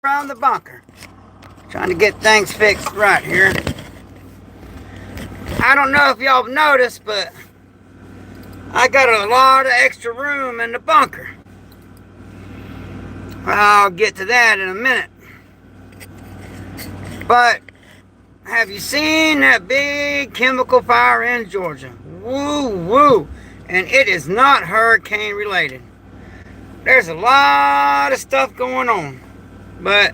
from the bunker. Trying to get things fixed right here. I don't know if y'all have noticed, but I got a lot of extra room in the bunker. I'll get to that in a minute. But have you seen that big chemical fire in Georgia? Woo woo. And it is not hurricane related. There's a lot of stuff going on. But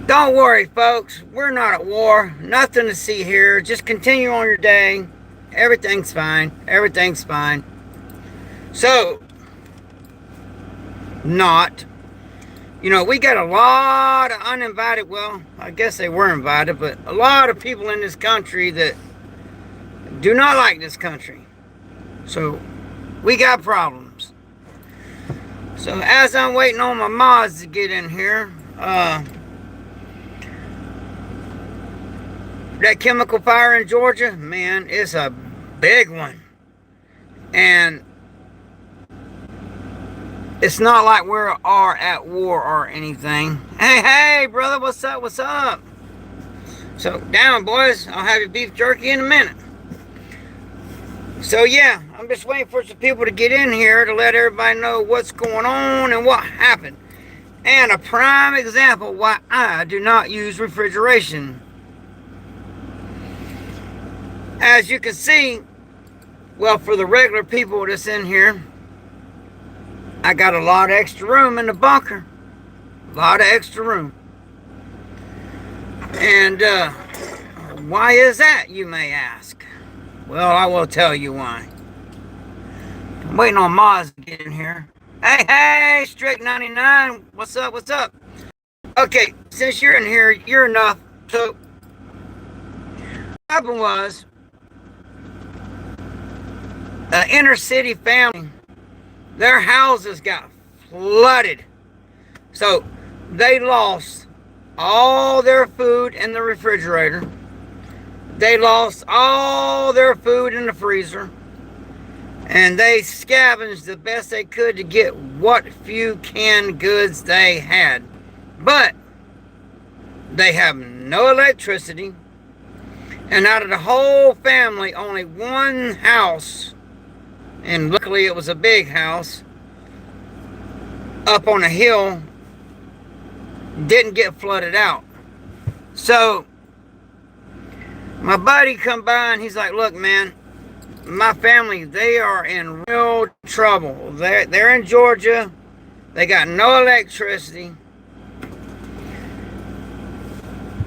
don't worry, folks. We're not at war. Nothing to see here. Just continue on your day. Everything's fine. Everything's fine. So, not. You know, we got a lot of uninvited, well, I guess they were invited, but a lot of people in this country that do not like this country. So, we got problems. So, as I'm waiting on my mods to get in here, that chemical fire in Georgia, man, it's a big one. And it's not like we are at war or anything. Hey, brother, what's up? What's up? So, down, boys. I'll have your beef jerky in a minute. So, yeah, I'm just waiting for some people to get in here to let everybody know what's going on and what happened. And a prime example why I do not use refrigeration. As you can see, well, for the regular people that's in here, I got a lot of extra room in the bunker. A lot of extra room. And why is that, you may ask? Well, I will tell you why. I'm waiting on Moz to get in here. Hey, Strict 99. What's up? What's up? Okay, since you're in here, you're enough. So, what happened was, an inner city family, their houses got flooded. So they lost all their food in the refrigerator. They lost all their food in the freezer. And they scavenged the best they could to get what few canned goods they had. But they have no electricity. And out of the whole family, only one house, and luckily it was a big house, up on a hill, didn't get flooded out. So, my buddy come by and he's like, look, man, my family, they are in real trouble. They're in Georgia. They got no electricity,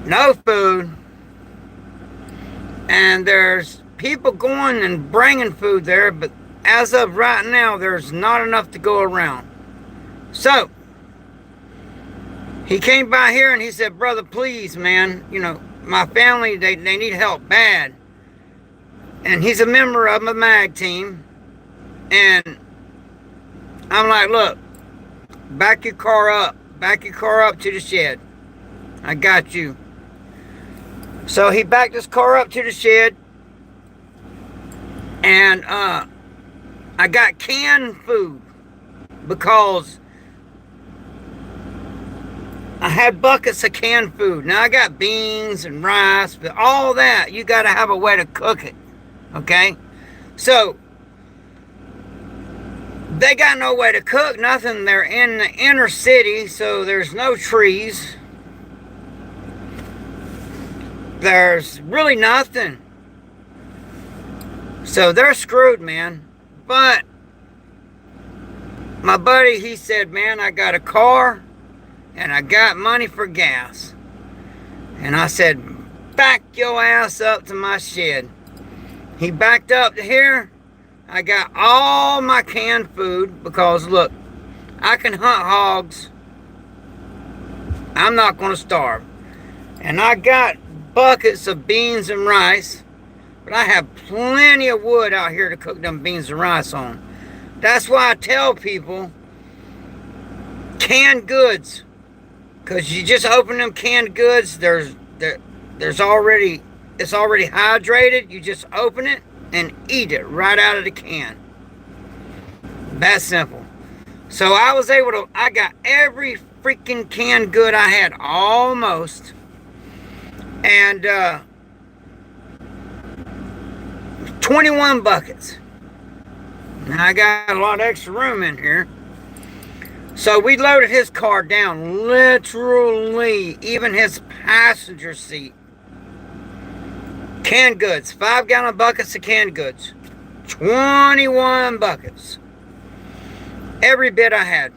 no food, and there's people going and bringing food there, but as of right now, there's not enough to go around. So, he came by here and he said, brother, please, man, you know, my family, they need help bad. And he's a member of my MAG team. And I'm like, look, back your car up. Back your car up to the shed. I got you. So he backed his car up to the shed. And, I got canned food because I had buckets of canned food. Now I got beans and rice, but all that, you got to have a way to cook it, okay? So, they got no way to cook nothing. They're in the inner city, so there's no trees. There's really nothing. So they're screwed, man. But my buddy, he said, man, I got a car and I got money for gas. And I said, back your ass up to my shed. He backed up to here. I got all my canned food because, look, I can hunt hogs. I'm not going to starve. And I got buckets of beans and rice. But I have plenty of wood out here to cook them beans and rice on. That's why I tell people, canned goods. Because you just open them canned goods, it's already hydrated. You just open it and eat it right out of the can. That simple. So I got every freaking canned good I had, almost. And 21 buckets. Now I got a lot of extra room in here. So we loaded his car down, literally, even his passenger seat. Canned goods, 5-gallon buckets of canned goods. 21 buckets. Every bit I had.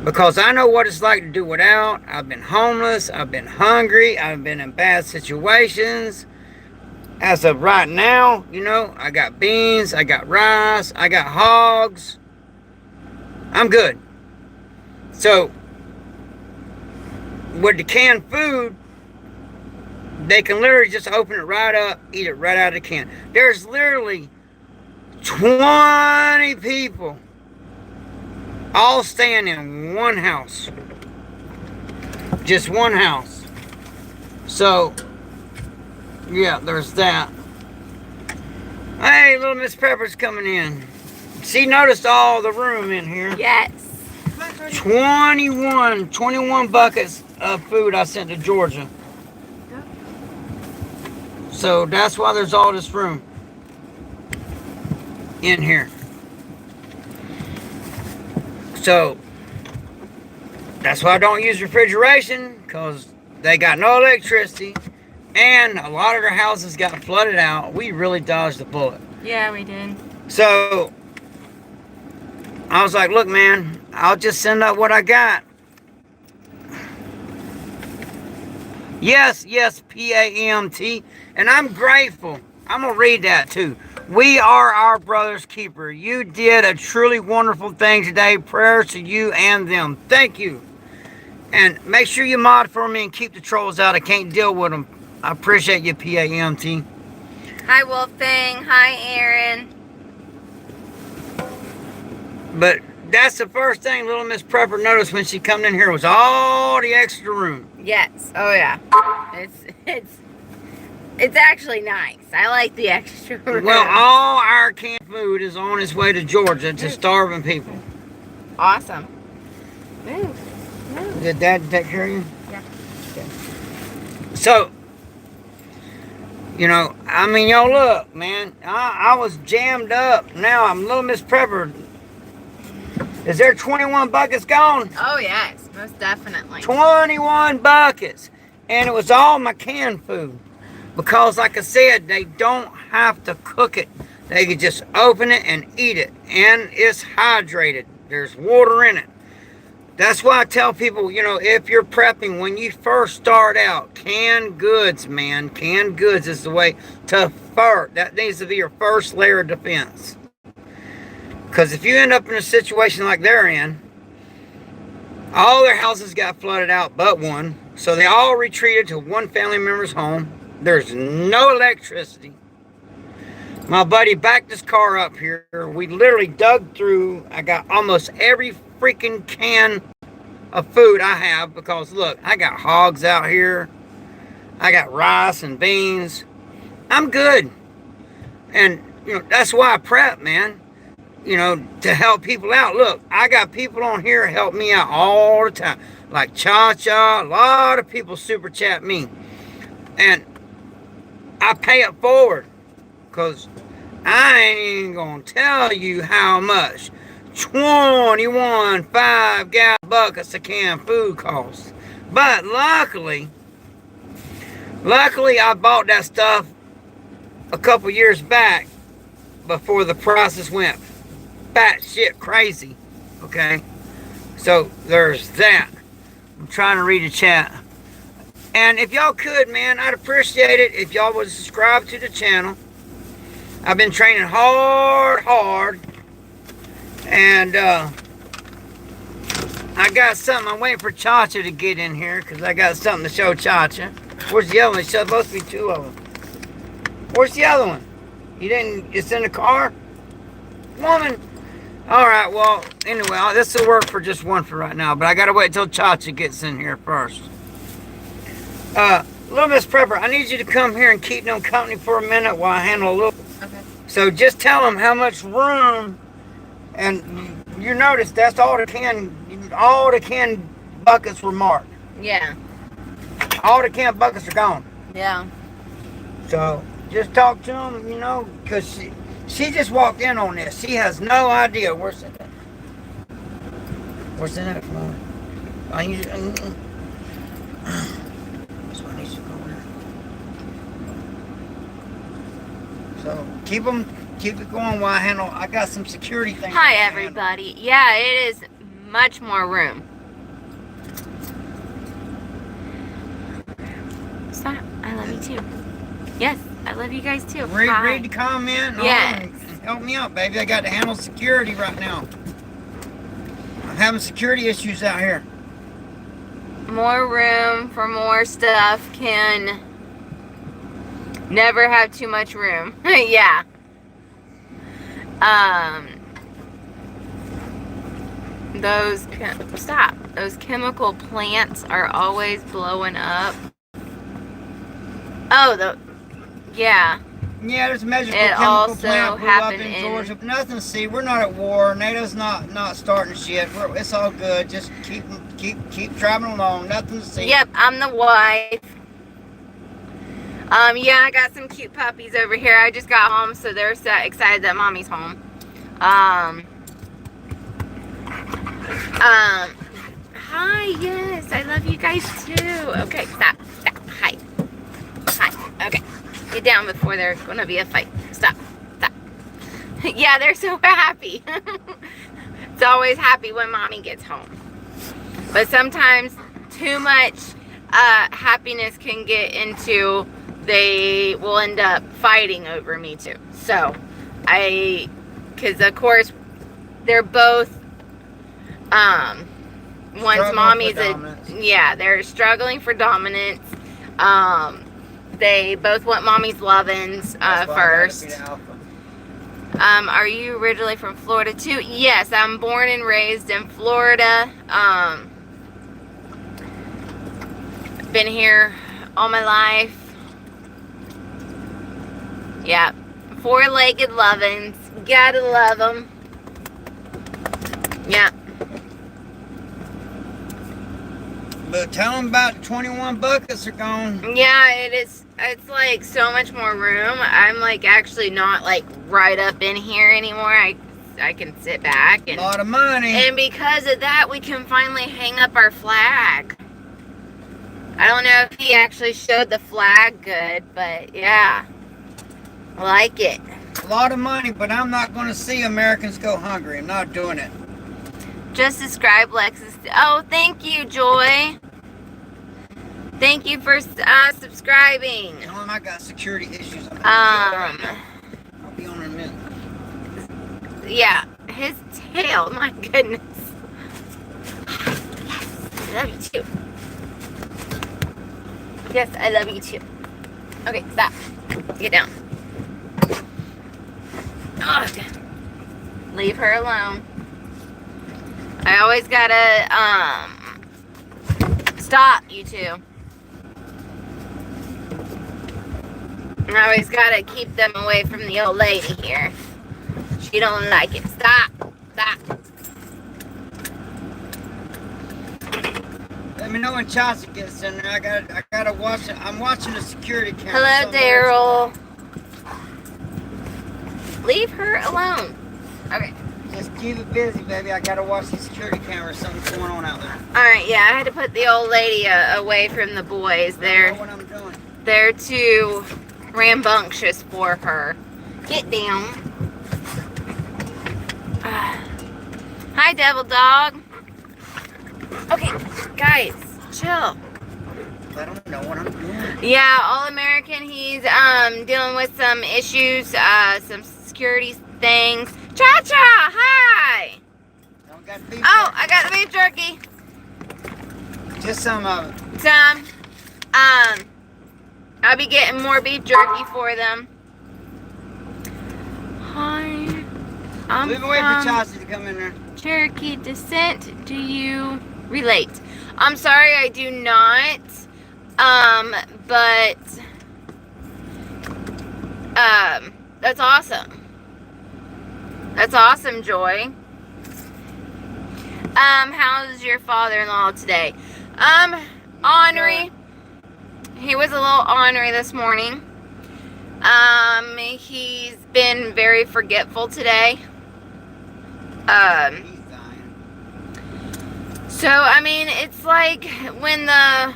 Because I know what it's like to do without. I've been homeless, I've been hungry, I've been in bad situations. As of right now, you know, I got beans, I got rice, I got hogs. I'm good. So, with the canned food, they can literally just open it right up, eat it right out of the can. There's literally 20 people all staying in one house. Just one house. So, yeah, there's that. Hey, little Miss Pepper's coming in. She noticed all the room in here. Yes. 21 buckets of food I sent to Georgia. So that's why there's all this room in here. So that's why I don't use refrigeration, because they got no electricity and a lot of their houses got flooded out. We really dodged the bullet. Yeah, we did. So I was like, look, man, I'll just send out what I got. Yes, PAMT. And I'm grateful. I'm going to read that too. We are our brother's keeper. You did a truly wonderful thing today. Prayers to you and them. Thank you. And make sure you mod for me and keep the trolls out. I can't deal with them. I appreciate you, PAMT. Hi, Wolfgang. Hi, Aaron. But that's the first thing little Miss Prepper noticed when she come in here was all the extra room. Yes. Oh yeah. It's actually nice. I like the extra room. Well, all our canned food is on its way to Georgia to starving people. Awesome. Move. Did Dad take care of you? Yeah. Okay. So, you know, I mean, y'all look, man. I was jammed up. Now I'm little Miss Prepper. Is there 21 buckets gone? Oh yes, most definitely. 21 buckets. And it was all my canned food. Because like I said, they don't have to cook it. They can just open it and eat it. And it's hydrated. There's water in it. That's why I tell people, you know, if you're prepping, when you first start out, canned goods, man. Canned goods is the way to first. That needs to be your first layer of defense. Because if you end up in a situation like they're in, all their houses got flooded out but one. So they all retreated to one family member's home. There's no electricity. My buddy backed his car up here. We literally dug through. I got almost every freaking can of food I have. Because look, I got hogs out here. I got rice and beans. I'm good. And, you know, that's why I prep, man. You know, to help people out. Look, I got people on here help me out all the time. Like Cha-Cha, a lot of people super chat me. And I pay it forward. Because I ain't even going to tell you how much 21 5-gallon buckets of canned food costs. But luckily I bought that stuff a couple years back before the prices went batshit crazy. Okay, so there's that. I'm trying to read the chat, and if y'all could, man, I'd appreciate it if y'all would subscribe to the channel. I've been training hard, and I got something. I'm waiting for Cha-Cha to get in here because I got something to show Cha-Cha. Where's the other one? There's supposed to be two of them. Where's the other one? You didn't? It's in the car, woman. All right, well, anyway, this will work for just one for right now, but I got to wait until Cha-Cha gets in here first. Little Miss Prepper, I need you to come here and keep them company for a minute while I handle a little. Okay. So just tell them how much room, and you notice that's all the can buckets were marked. Yeah. All the can buckets are gone. Yeah. So just talk to them, you know, because she just walked in on this. She has no idea. Where's it at? Where's it at? I use this one needs to go there. So keep it going while I got some security things. Hi, everybody. Yeah, it is much more room. Stop. I love you too. Yes, I love you guys too. Read the comment. Yes. And help me out, baby. I got to handle security right now. I'm having security issues out here. More room for more stuff can never have too much room. Yeah. Those chemical plants are always blowing up. Oh, yeah. Yeah, there's a magical It chemical also plant blew up happened in in- Georgia. But nothing to see. We're not at war. NATO's not starting shit. It's all good. Just keep driving along. Nothing to see. Yep, I'm the wife. Yeah, I got some cute puppies over here. I just got home, so they're so excited that mommy's home. Hi, yes, I love you guys too. Okay, stop. Hi. Okay, get down before there's gonna be a fight. Stop. Yeah, they're so happy. It's always happy when mommy gets home. But sometimes too much happiness can get into, they will end up fighting over me too. So, because of course, they're both, they're struggling for dominance. They both want mommy's lovin's first. Are you originally from Florida too? Yes, I'm born and raised in Florida. Been here all my life. Yeah, four-legged lovins. Gotta love them. Yeah. But tell them about the 21 buckets are gone. Yeah, it is. It's like so much more room. I'm like actually not like right up in here anymore. I can sit back and a lot of money. And because of that, we can finally hang up our flag. I don't know if he actually showed the flag good, but yeah, I like it. A lot of money, but I'm not going to see Americans go hungry. I'm not doing it. Just subscribe, Lexus. Oh, thank you, Joy. Thank you for subscribing. Tell him I got security issues. I'll be on in a minute. Yeah, his tail. My goodness. Yes, I love you too. Yes, I love you too. Okay, stop. Get down. Oh, leave her alone. I always gotta stop you two. I always gotta keep them away from the old lady here. She don't like it. Stop. Let me know when Chauncey gets in there. I gotta watch it. I'm watching the security camera. Hello, Daryl. Leave her alone. Okay. Just keep it busy, baby. I gotta watch the security camera. Something's going on out there. Alright, yeah, I had to put the old lady away from the boys. I know what I'm doing. They're too rambunctious for her. Get down. Hi, Devil Dog. Okay, guys, chill. I don't know what I'm doing. Yeah, All American, he's dealing with some issues, some security things. Cha-cha, hi! I got the beef jerky. Just some of it. Some. I'll be getting more beef jerky for them. Hi. We've been waiting for Chauncey to come in there. Cherokee descent. Do you relate? I'm sorry, I do not. But that's awesome. That's awesome, Joy. How's your father-in-law today? Ornery. He was a little ornery this morning. He's been very forgetful today. He's dying. So, I mean, it's like when the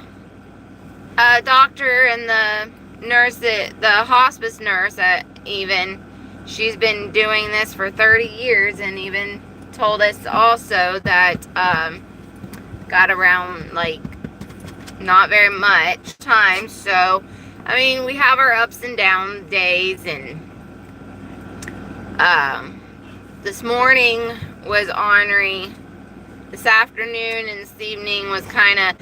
doctor and the nurse, the hospice nurse, even, she's been doing this for 30 years and even told us also that, got around, like, not very much time. So, I mean, we have our ups and down days, and, this morning was ornery. This afternoon and this evening was kind of,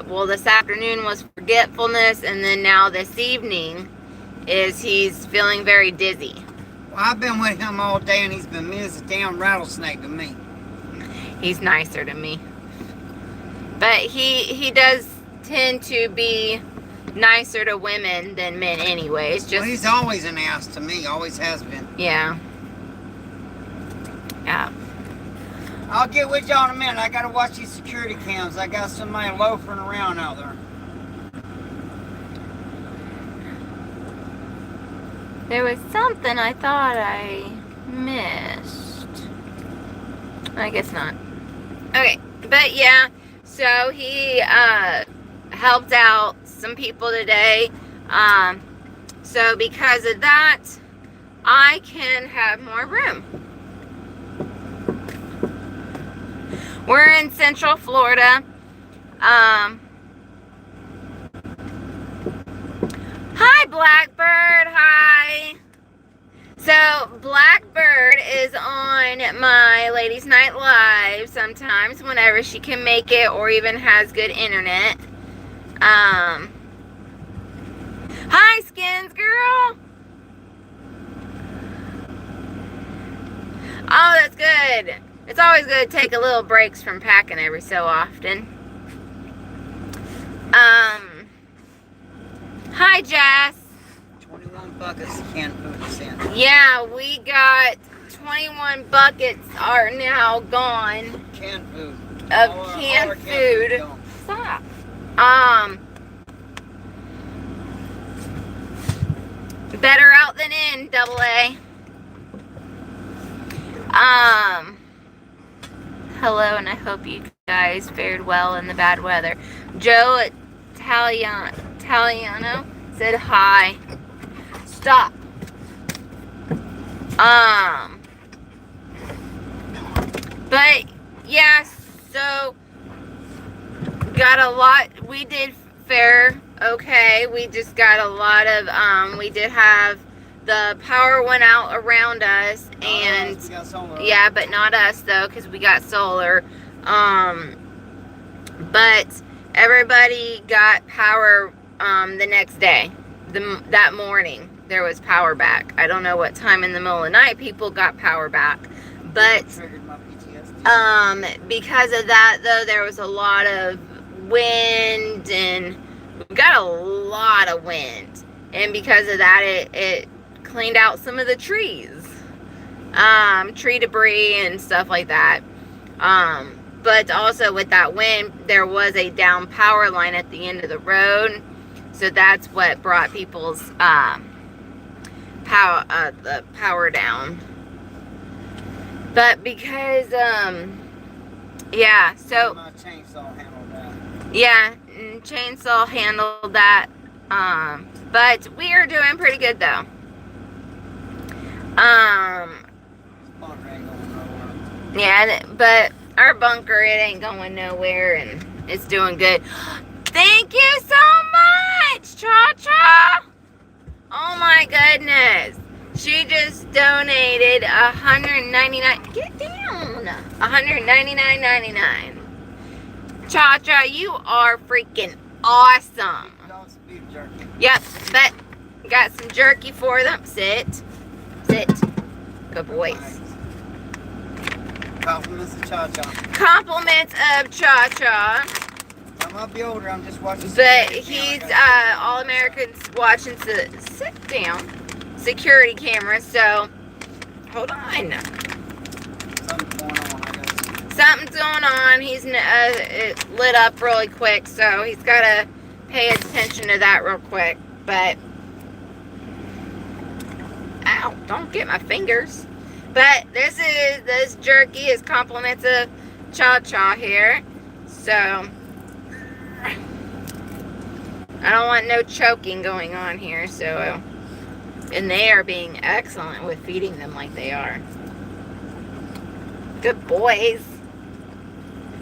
well, this afternoon was forgetfulness, and then now this evening is he's feeling very dizzy. Well, I've been with him all day, and he's been mean as a damn rattlesnake to me. He's nicer to me. But he does tend to be nicer to women than men anyways. Just, well, he's always an ass to me, always has been. Yeah. Yeah. I'll get with y'all in a minute. I gotta watch these security cams. I got somebody loafering around out there. There was something I thought I missed. I guess not. Okay, but yeah, so he helped out some people today. So because of that, I can have more room. We're in Central Florida. Hi, Blackbird. Hi. So, Blackbird is on my Ladies Night Live sometimes whenever she can make it or even has good internet. Hi, Skins Girl. Oh, that's good. It's always good to take a little breaks from packing every so often. Hi, Jess. 21 buckets of canned food is in. Yeah, we got 21 buckets are now gone. Canned food. Of All canned our food. gone. Stop. Better out than in, AA. Hello, and I hope you guys fared well in the bad weather. Joe Italiano said hi. Stop. But yeah, so got a lot. We did fare okay. We just got a lot of we did have the power went out around us, and we got solar. yeah, but not us though, because we got solar. But everybody got power the next day. That morning there was power back. I don't know what time in the middle of the night people got power back, but because of that though, there was a lot of wind, and we got a lot of wind, and because of that it cleaned out some of the trees, tree debris and stuff like that. But also with that wind, there was a down power line at the end of the road, so that's what brought people's the power down. But because yeah, so my chainsaw handled that. yeah, chainsaw handled that. But we are doing pretty good though. Yeah, but our bunker, it ain't going nowhere, and it's doing good. Thank you so much, Cha-Cha. Oh my goodness. She just donated $199. Get down. $199.99. Cha-Cha, you are freaking awesome. Beef jerky. Yep, but got some jerky for them. Sit. Sit. Good boys. Nice. Compliments of Cha-Cha. Compliments of Cha-Cha. I might be older, I'm just watching. But he's All Americans watching sit down security cameras. So hold on. Something's going on, I guess. something's going on. He's it lit up really quick, so he's got to pay attention to that real quick. But, ow, don't get my fingers. But this jerky is compliments of Cha-Cha here. So, I don't want no choking going on here. So, and they are being excellent with feeding them like they are. Good boys.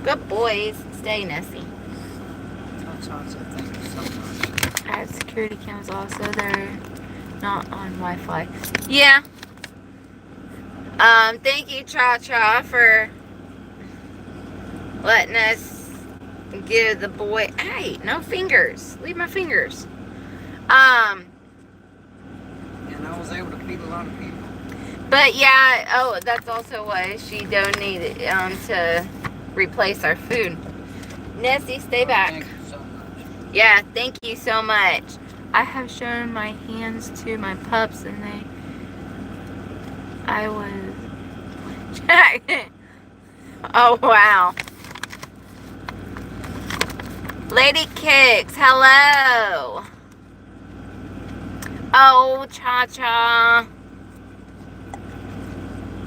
Good boys. Stay, Nessie. Thank you so much. I have security cams also. They're not on Wi-Fi. Yeah. Thank you, Cha-Cha, for letting us give the boy... Hey, no fingers. Leave my fingers. And I was able to feed a lot of people. But yeah, oh, that's also why she donated to replace our food. Nessie, stay back. Thank you so much. Yeah, thank you so much. I have shown my hands to my pups and I was... Oh, wow. Lady Kicks, hello. Oh, Cha-Cha.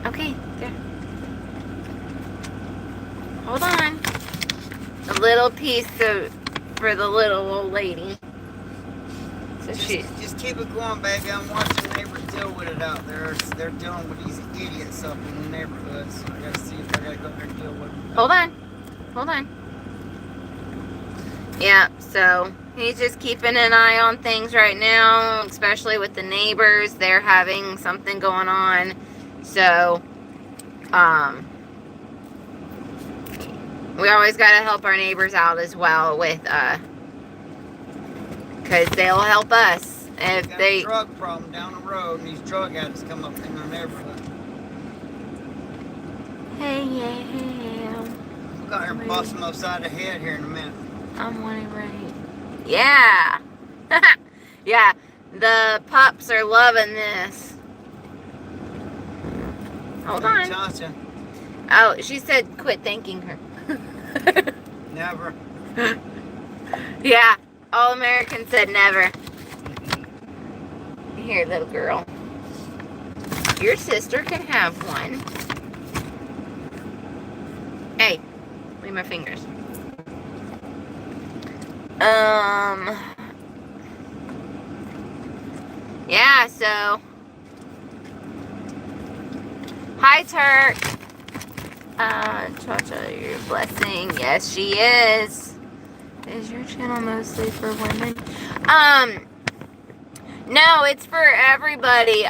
Okay, there. Hold on. A little piece for the little old lady. So just keep it going, baby. I'm watching neighbors deal with it out there. They're dealing with these idiots up in the neighborhood, so I gotta see if I gotta go there and deal with them. Hold on. Hold on. Yeah, so he's just keeping an eye on things right now, especially with the neighbors. They're having something going on. So, we always got to help our neighbors out as well with, because they'll help us if Got they... a drug problem down the road, and these drug addicts come up in their neighborhood. Hey, yeah. We'll go here and bust them upside the head here in a minute. I'm wanting right. Yeah. Yeah, the pups are loving this. Hold on. Cha-Cha. Oh, she said quit thanking her. Never. Yeah, all Americans said never. Here, little girl. Your sister can have one. Hey, leave my fingers. Yeah, so. Hi, Turk. Cha-Cha, you're a blessing. Yes, she is. Is your channel mostly for women? No, it's for everybody.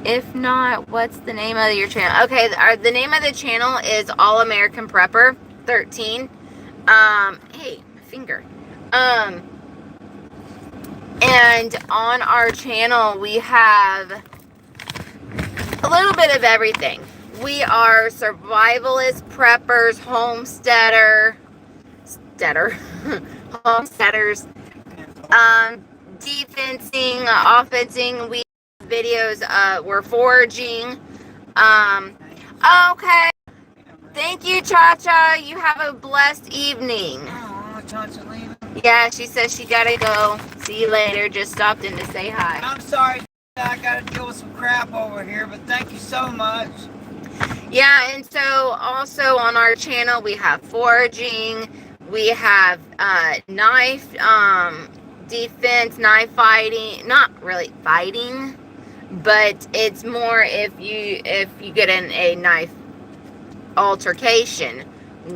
If not, what's the name of your channel? Okay, the name of the channel is All American Prepper 13. Hey, my finger. And on our channel, we have a little bit of everything. We are survivalist, preppers, homesteaders, defensing, offensing. We have videos, we're foraging. Okay. Thank you, Cha-Cha. You have a blessed evening. Oh, Cha-Cha leaving. Yeah, she says she gotta go. See you later. Just stopped in to say hi. I'm sorry, I gotta deal with some crap over here, but thank you so much. Yeah, and so also on our channel we have foraging, we have knife defense, knife fighting, not really fighting, but it's more if you get in a knife altercation,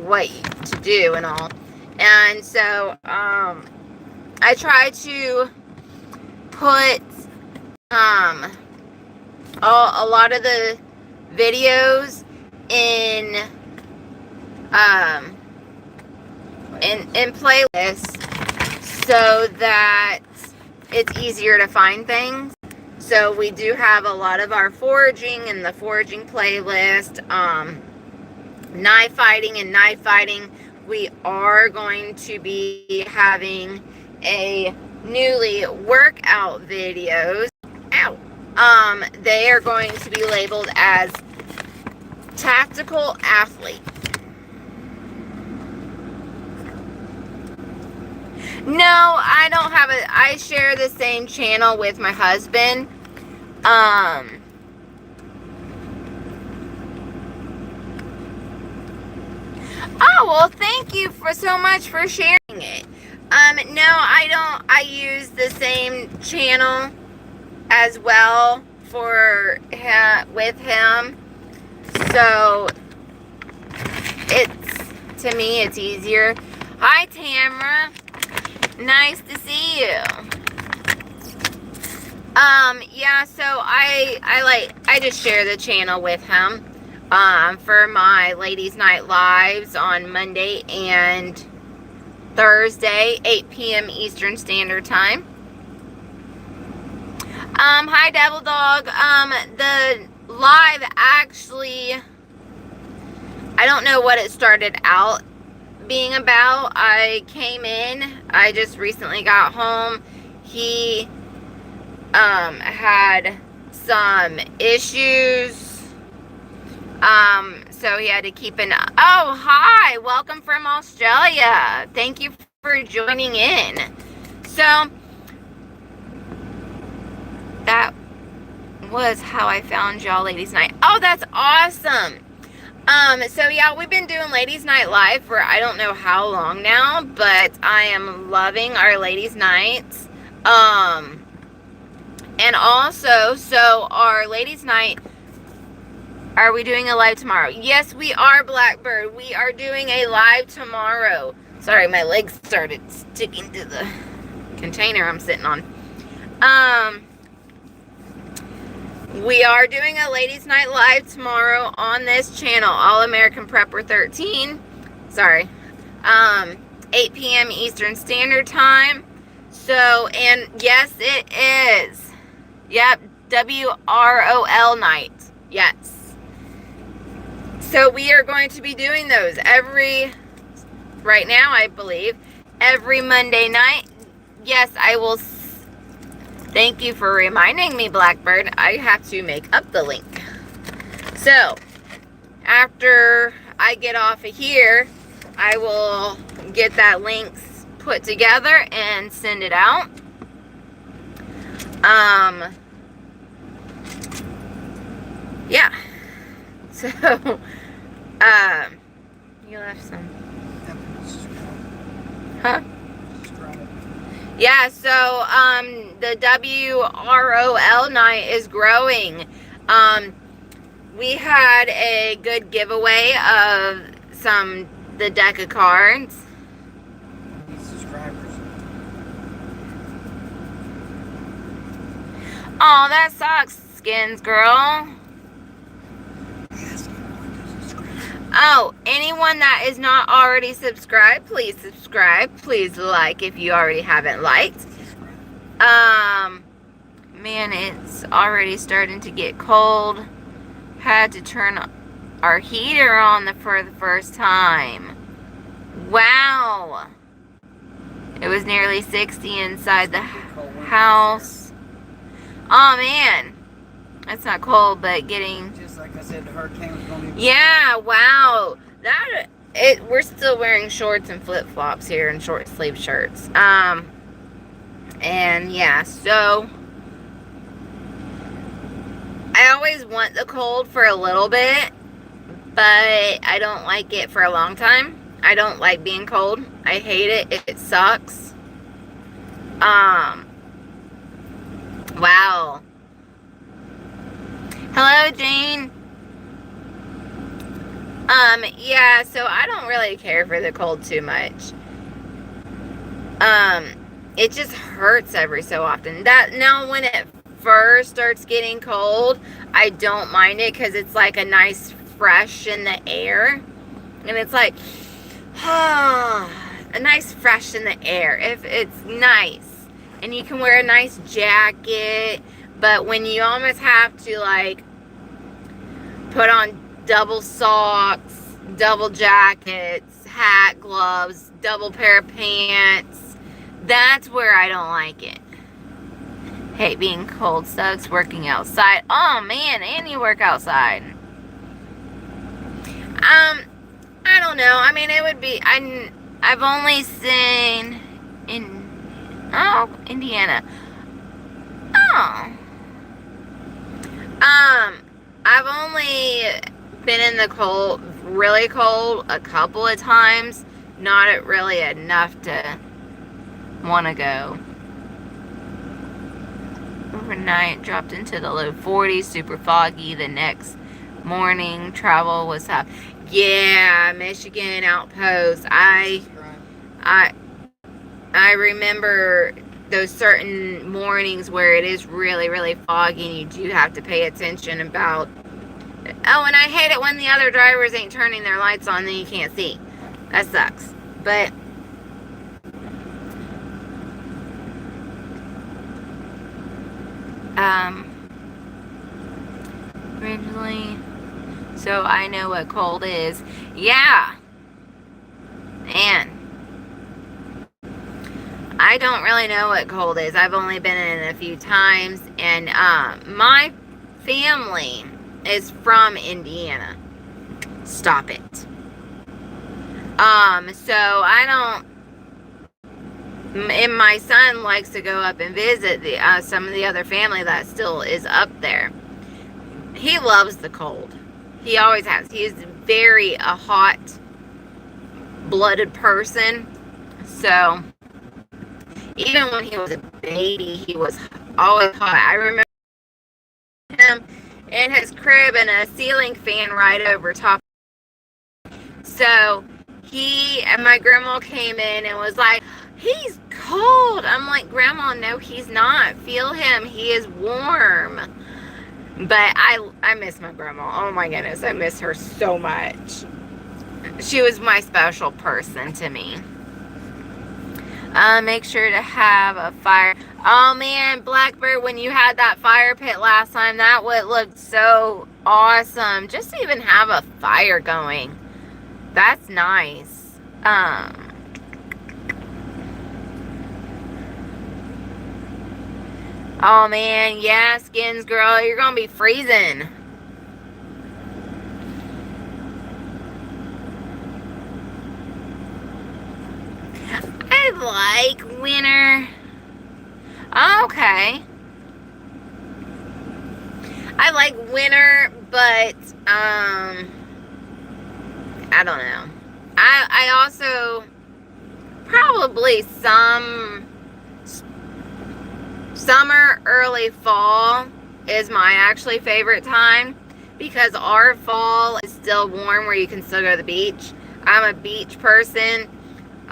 what to do and all. And so I try to put a lot of the videos in playlists so that it's easier to find things. So we do have a lot of our foraging in the foraging playlist, knife fighting. We are going to be having a newly workout videos. Ow. They are going to be labeled as Tactical athlete. No, I don't have a, I share the same channel with my husband. Oh, well, thank you for so much for sharing it. No, I don't, I use the same channel as well for him, with him. So, it's, to me, it's easier. Hi, Tamara. Nice to see you. Yeah, so I just share the channel with him, for my Ladies Night Lives on Monday and Thursday, 8 p.m. Eastern Standard Time. Hi, Devil Dog. The live actually, I don't know what it started out being about. I came in, I just recently got home. He had some issues, so he had to keep an, oh, hi, welcome from Australia. Thank you for joining in. So that was how I found y'all Ladies Night. Oh, that's awesome. So yeah, we've been doing Ladies Night Live for I don't know how long now, but I am loving our Ladies Nights. And also, so our Ladies Night, are we doing a live tomorrow? Yes, we are, Blackbird. We are doing a live tomorrow. Sorry, my legs started sticking to the container I'm sitting on. We are doing a Ladies Night Live tomorrow on this channel, All American Prepper 13. Sorry. 8 p.m. Eastern Standard Time. So, and yes, it is. Yep, WROL night. Yes. So we are going to be doing those right now, I believe, every Monday night. Yes, I will. Thank you for reminding me, Blackbird. I have to make up the link. So, after I get off of here, I will get that link put together and send it out. Yeah. So, you left some. Huh? Yeah, so, the WROL night is growing. We had a good giveaway of the deck of cards. Subscribers. Oh, that sucks, Skins Girl. Oh, anyone that is not already subscribed, please subscribe. Please like if you already haven't liked. Man, it's already starting to get cold. Had to turn our heater on for the first time. Wow. It was nearly 60 inside the house. Oh, man. That's not cold, but getting... Just like I said, the hurricane was going to be... Yeah, wow. We're still wearing shorts and flip-flops here and short sleeve shirts. And yeah, so I always want the cold for a little bit, but I don't like it for a long time. I don't like being cold. I hate it. It sucks. Wow. Hello, Jane. Yeah, so I don't really care for the cold too much. It just hurts every so often. Now when it first starts getting cold, I don't mind it because it's like a nice fresh in the air. And it's like, a nice fresh in the air. If it's nice. And you can wear a nice jacket. But when you almost have to like put on double socks, double jackets, hat, gloves, double pair of pants, that's where I don't like it. Hate being cold, sucks working outside. Oh man, and you work outside. I don't know. I mean, it would be, I've only seen Indiana. Oh. I've only been in the cold, really cold, a couple of times. Not really enough to want to go. Overnight, dropped into the low 40s, super foggy. The next morning, travel was tough. Yeah, Michigan Outpost. I remember those certain mornings where it is really, really foggy and you do have to pay attention about... Oh, and I hate it when the other drivers ain't turning their lights on, then you can't see. That sucks. But... originally... So I know what cold is. Yeah. And... I don't really know what cold is. I've only been in it a few times. And my family is from Indiana. Stop it. So I don't... And my son likes to go up and visit some of the other family that still is up there. He loves the cold. He always has. He is very a hot-blooded person. So... Even when he was a baby, he was always hot. I remember him in his crib and a ceiling fan right over top. So he and my grandma came in and was like, he's cold. I'm like, Grandma, no, he's not. Feel him. He is warm. But I miss my grandma. Oh my goodness, I miss her so much. She was my special person to me. Make sure to have a fire. Oh man, Blackbird, when you had that fire pit last time, that would look so awesome. Just to even have a fire going. That's nice. Oh man, yeah, Skins girl, you're gonna be freezing. I like winter. Okay. I like winter, but I don't know. I also probably summer, early fall is my actually favorite time, because our fall is still warm where you can still go to the beach. I'm a beach person.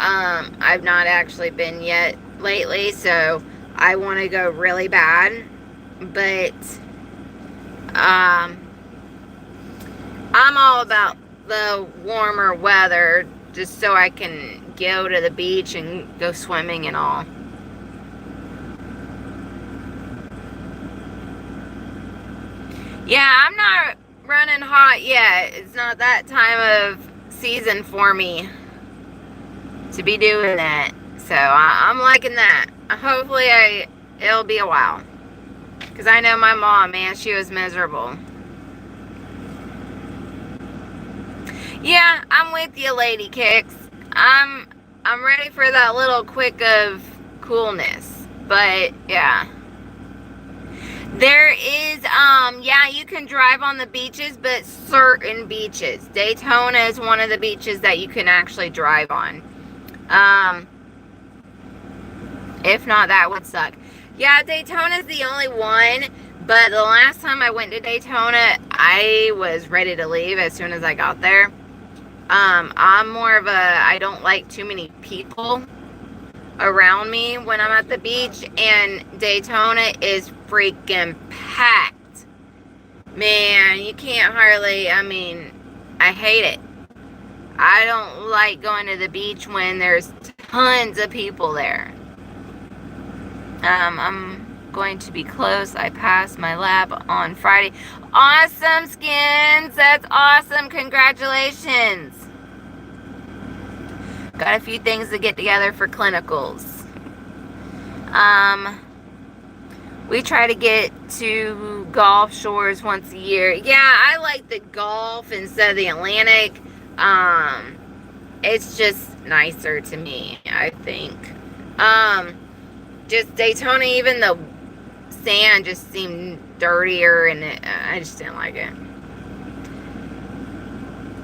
I've not actually been yet lately, so I want to go really bad, but I'm all about the warmer weather just so I can go to the beach and go swimming and all. Yeah, I'm not running hot yet. It's not that time of season for me to be doing that. So I'm liking that. Hopefully it'll be a while. Because I know my mom, man, she was miserable. Yeah, I'm with you, Lady Kicks. I'm ready for that little quick of coolness. But yeah. There is, yeah, you can drive on the beaches, but certain beaches. Daytona is one of the beaches that you can actually drive on. If not, that would suck. Yeah, Daytona's the only one, but the last time I went to Daytona, I was ready to leave as soon as I got there. I'm more of I don't like too many people around me when I'm at the beach, and Daytona is freaking packed. Man, you can't hardly, I mean, I hate it. I don't like going to the beach when there's tons of people there. I'm going to be close. I passed my lab on Friday. Awesome, Skins. That's awesome. Congratulations. Got a few things to get together for clinicals. We try to get to Gulf Shores once a year. Yeah, I like the Gulf instead of the Atlantic. It's just nicer to me, I think. Just Daytona, even the sand just seemed dirtier, and I just didn't like it.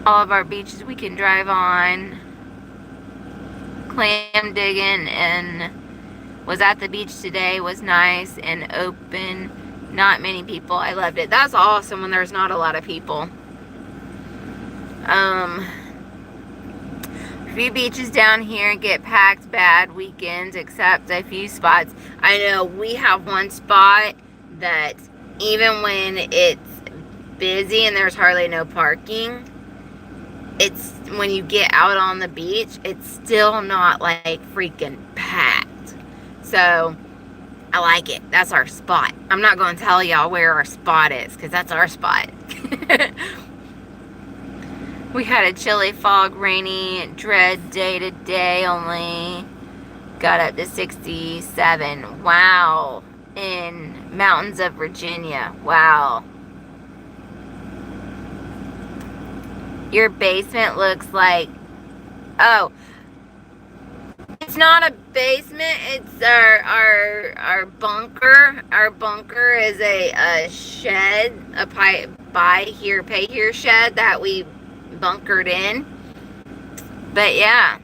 All of our beaches we can drive on. Clam digging and was at the beach today. Was nice and open. Not many people. I loved it. That's awesome when there's not a lot of people. A few beaches down here get packed bad weekends, except a few spots. I know we have one spot that even when it's busy and there's hardly no parking, it's when you get out on the beach, it's still not like freaking packed. So I like it. That's our spot. I'm not going to tell y'all where our spot is, because that's our spot. We had a chilly, fog, rainy, dread day today. Only got up to 67. Wow. In mountains of Virginia. Wow. Your basement looks like, oh, it's not a basement, it's our bunker. Our bunker is a shed, a buy here, pay here shed that we bunkered in. But yeah.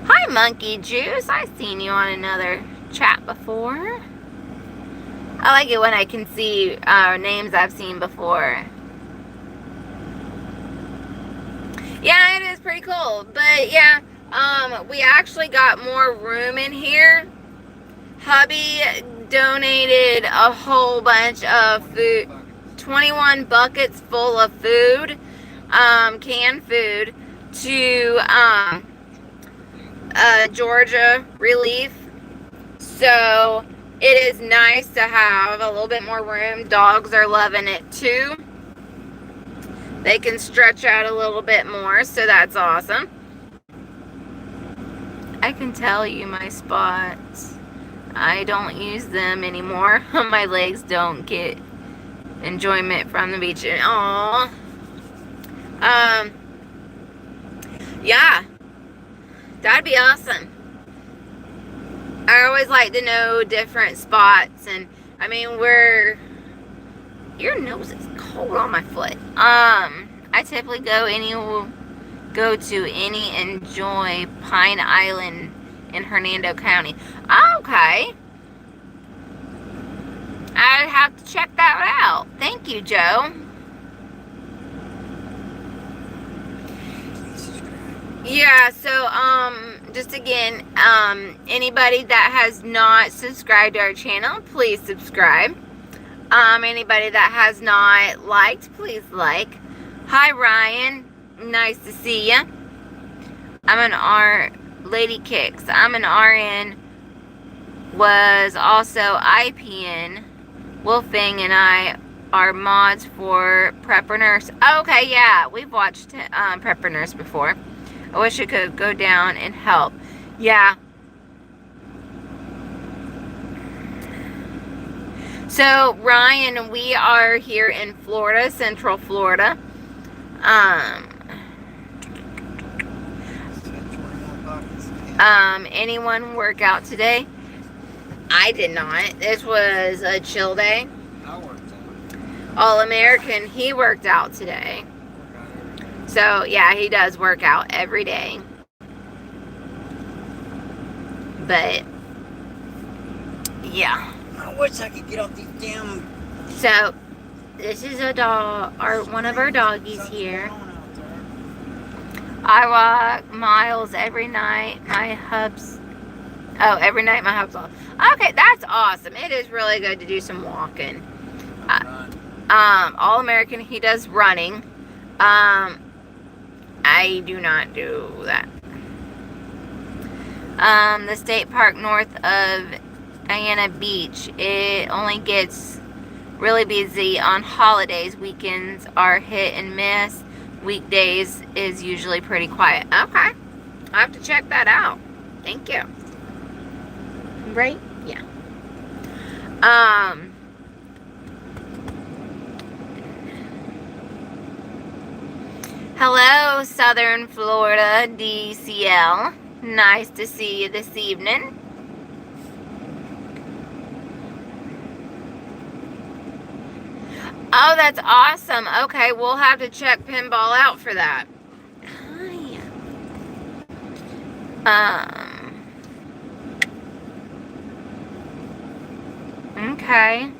Hi, Monkey Juice. I've seen you on another chat before. I like it when I can see names I've seen before. Yeah, it is pretty cool. But yeah, we actually got more room in here. Hubby donated a whole bunch of food, 21 buckets full of food, canned food, to Georgia Relief. So it is nice to have a little bit more room. Dogs are loving it too. They can stretch out a little bit more, so that's awesome. I can tell you my spots. I don't use them anymore. My legs don't get enjoyment from the beach. Aww. Yeah. That'd be awesome. I always like to know different spots, and I mean, your nose is cold on my foot. I typically go to any enjoy Pine Island in Hernando County. Okay. I'd have to check that out. Thank you, Joe. Yeah, so just again, anybody that has not subscribed to our channel, please subscribe. Anybody that has not liked, please like. Hi, Ryan. Nice to see you. Lady Kicks. I'm an RN. Was also IPN. Wolfing and I are mods for Prepper Nurse. Okay, yeah. We've watched Prepper Nurse before. I wish I could go down and help. Yeah. So, Ryan, we are here in Florida, Central Florida. Anyone work out today? I did not. This was a chill day. I worked out. All American, he worked out today. So, yeah, he does work out every day. But, yeah. I wish I could get off these damn... So, this is a dog, one of our doggies here. I walk miles every night. Every night my hub's off. Okay, that's awesome. It is really good to do some walking. All American, he does running. I do not do that. The state park north of Diana Beach, it only gets really busy on holidays. Weekends are hit and miss. Weekdays is usually pretty quiet. Okay. I have to check that out. Thank you. Right? Yeah. Hello, Southern Florida, DCL. Nice to see you this evening. Oh, that's awesome. Okay, we'll have to check Pinball out for that. Hi. Okay.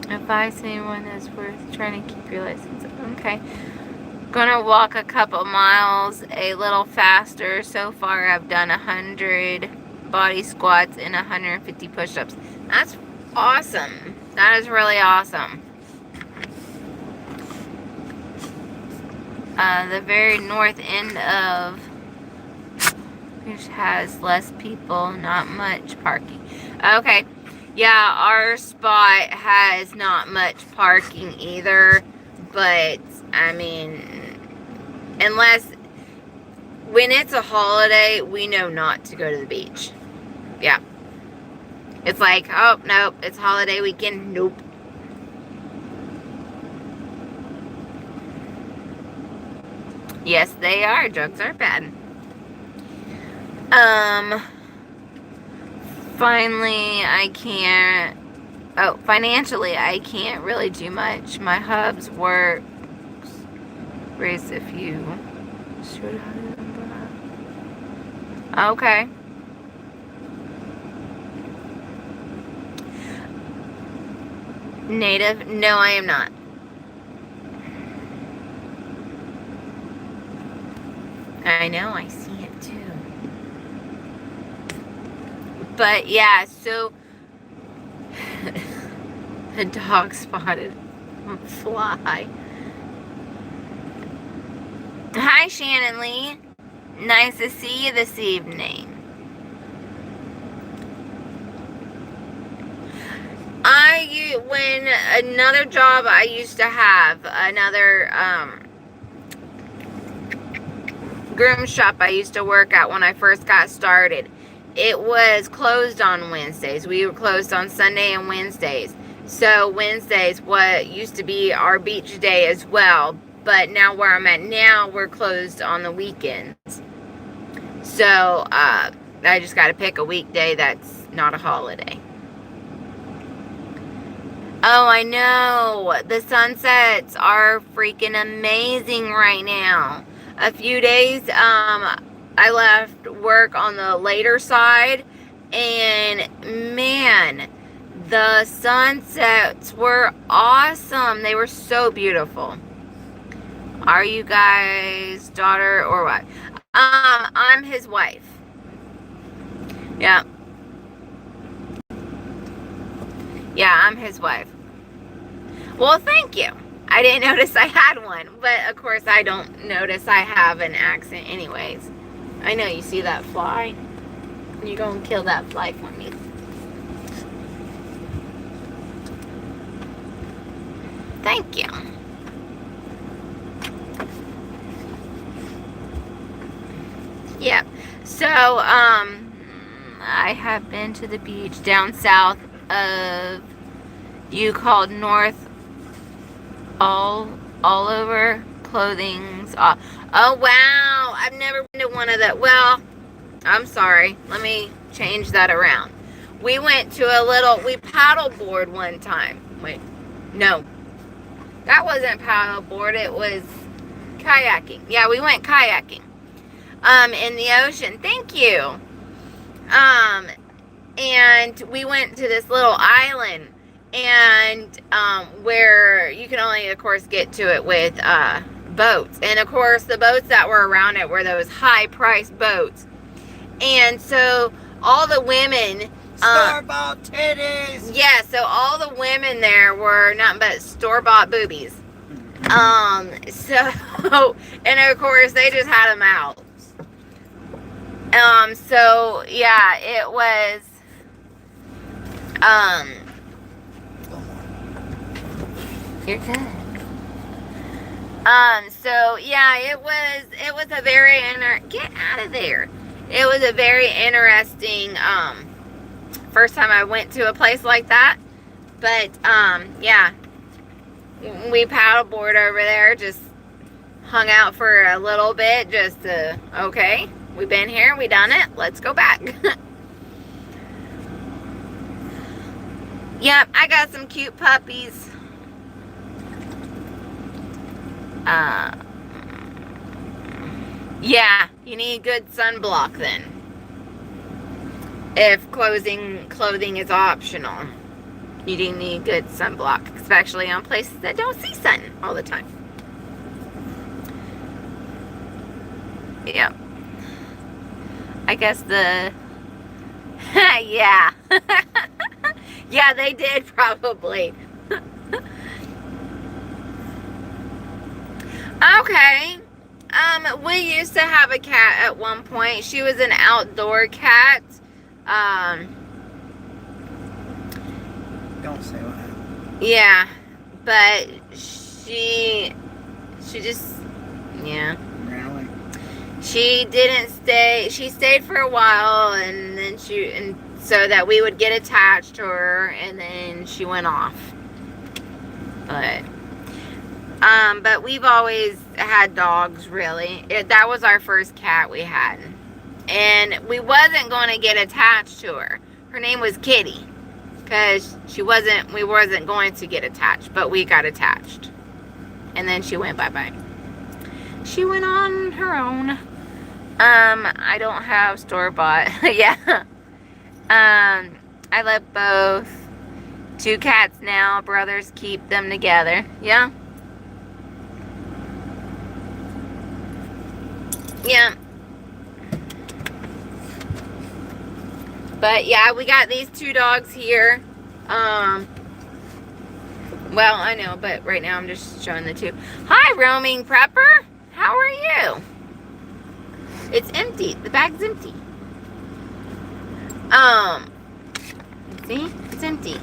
If I see anyone that's worth trying to keep your license. Okay. Gonna walk a couple miles a little faster. So far I've done 100 body squats and 150 push-ups. That's awesome. That is really awesome. The very north end of which has less people, not much parking. Okay. Yeah, our spot has not much parking either, but I mean, unless when it's a holiday, we know not to go to the beach. Yeah. It's like, oh, nope, it's holiday weekend. Nope. Yes, they are. Drugs are bad. Finally, financially, I can't really do much. My hubs works. Raise a few. Okay. Native? No, I am not. I know, I see it too. But yeah, so a dog spotted a fly. Hi, Shannon Lee. Nice to see you this evening. When another job I used to have, another groom shop I used to work at when I first got started, it was closed on Wednesdays. We were closed on Sunday and Wednesdays. So Wednesdays what used to be our beach day as well. But now where I'm at now, we're closed on the weekends. So I just got to pick a weekday that's not a holiday. Oh, I know. The sunsets are freaking amazing right now. A few days, I left work on the later side, and man, the sunsets were awesome. They were so beautiful. Are you guys daughter or what? I'm his wife. Yeah. Yeah, I'm his wife. Well, thank you. I didn't notice I had one, but of course I don't notice I have an accent anyways. I know you see that fly. You go and kill that fly for me. Thank you. Yep. So, I have been to the beach down south of you called North all over clothing's off. Oh wow, I've never been to one of that. Well, I'm sorry, let me change that around. We went to we paddleboard one time. Wait, no, that wasn't paddleboard, it was kayaking. Yeah, we went kayaking in the ocean. Thank you. And we went to this little island, and where you can only, of course, get to it with boats. And of course, the boats that were around it were those high-priced boats. And so all the women, store-bought titties. Yeah, so all the women there were nothing but store-bought boobies. So, and of course, they just had them out. So yeah, it was. You're good. So yeah, it was a very get out of there. It was a very interesting first time I went to a place like that. But, yeah. We paddleboard over there, just hung out for a little bit, just to, okay, we've been here, we done it, let's go back. Yep, I got some cute puppies. Yeah, you need good sunblock then. If clothing is optional, you do need good sunblock, especially on places that don't see sun all the time. Yep. I guess the... yeah. Yeah, they did probably. Okay. We used to have a cat at one point. She was an outdoor cat. Don't say what happened. Yeah, but she just, yeah. Ran away. She didn't stay. She stayed for a while, and then so that we would get attached to her, and then she went off. But we've always had dogs, really. That was our first cat we had. And we wasn't going to get attached to her. Her name was Kitty. Because we wasn't going to get attached, but we got attached. And then she went bye-bye. She went on her own. I don't have store-bought. Yeah. I love both. 2 cats now. Brothers keep them together. Yeah. Yeah. But yeah, we got these 2 dogs here. Well, I know, but right now I'm just showing the 2. Hi, roaming prepper. How are you? It's empty. The bag's empty. See? It's empty.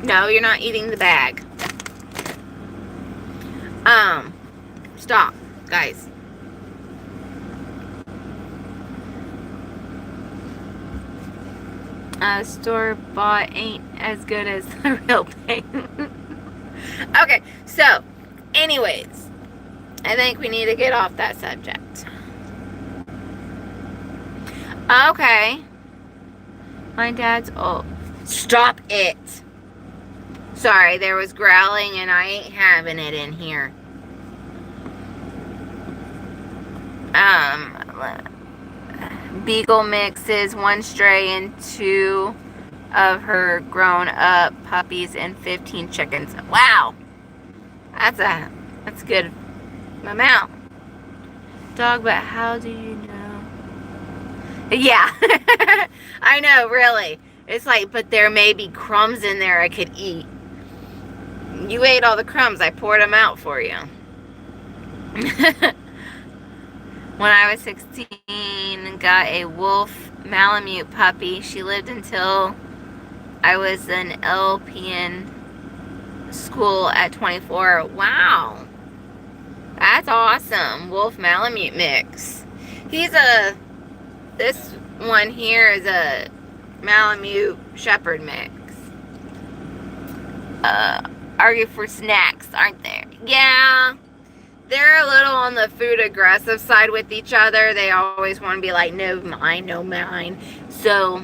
No, you're not eating the bag. Stop, guys. Store-bought ain't as good as the real thing. Okay, so, anyways, I think we need to get off that subject. Okay. My dad's old. Stop it. Sorry, there was growling and I ain't having it in here. Beagle mixes 1 stray and 2 of her grown-up puppies and 15 chickens. Wow, that's a good amount. Dog, but how do you know? Yeah, I know, really. It's like, but there may be crumbs in there I could eat. You ate all the crumbs. I poured them out for you. When I was 16 and got a wolf Malamute puppy, she lived until I was in LPN school at 24. Wow. That's awesome. Wolf Malamute mix. This one here is a Malamute Shepherd mix. Argue for snacks, aren't they? Yeah. They're a little on the food aggressive side with each other. They always want to be like, no, mine, no, mine. So,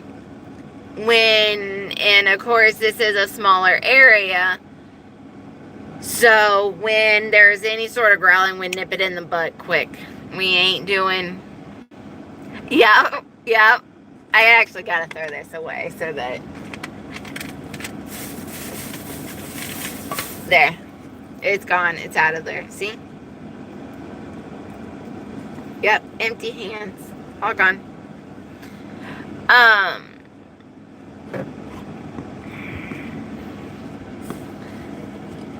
and of course, this is a smaller area. So, when there's any sort of growling, we nip it in the butt quick. We ain't doing... Yep. I actually got to throw this away so that... There. It's gone. It's out of there. See? Yep, empty hands. All gone.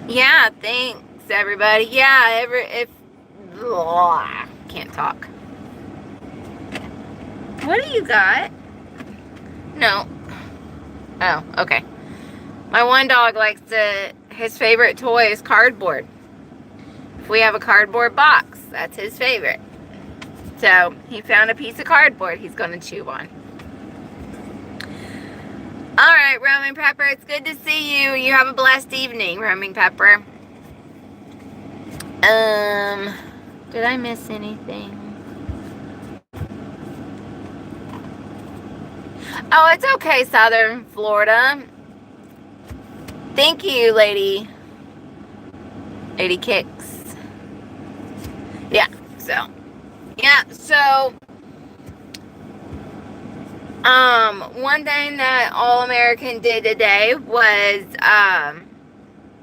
Yeah, thanks everybody. Yeah, can't talk. What do you got? No. Oh, okay. My one dog likes his favorite toy is cardboard. If we have a cardboard box, that's his favorite. So, he found a piece of cardboard he's going to chew on. All right, Roaming Pepper, it's good to see you. You have a blessed evening, Roaming Pepper. Did I miss anything? Oh, it's okay, Southern Florida. Thank you, Lady Kicks. Yeah, so one thing that All American did today was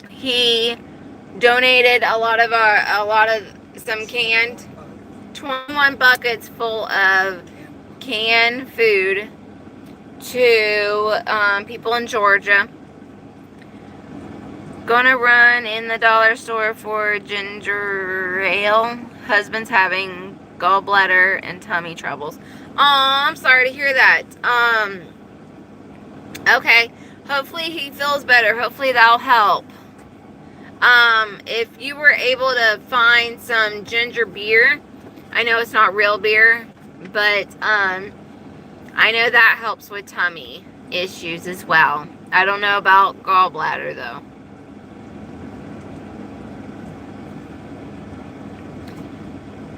he donated some canned 21 buckets full of canned food to people in Georgia. Gonna run in the dollar store for ginger ale. Husband's having gallbladder and tummy troubles. Oh, I'm sorry to hear that. Okay. Hopefully he feels better. Hopefully that'll help. If you were able to find some ginger beer, I know it's not real beer, but I know that helps with tummy issues as well. I don't know about gallbladder though.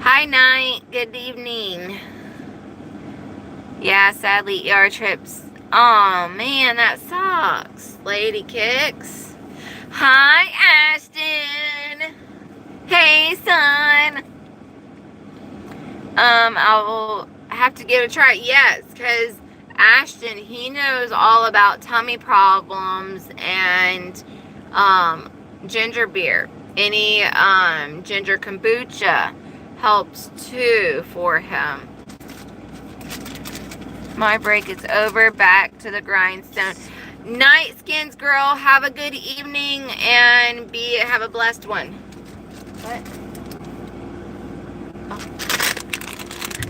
Hi, Night. Good evening. Yeah, sadly, ER trips. Oh, man, that sucks. Lady Kicks. Hi, Ashton. Hey, son. I'll have to give it a try. Yes, because Ashton, he knows all about tummy problems and ginger beer. Any ginger kombucha helps too for him. My break is over. Back to the grindstone. Night Skins girl, have a good evening and have a blessed one. What?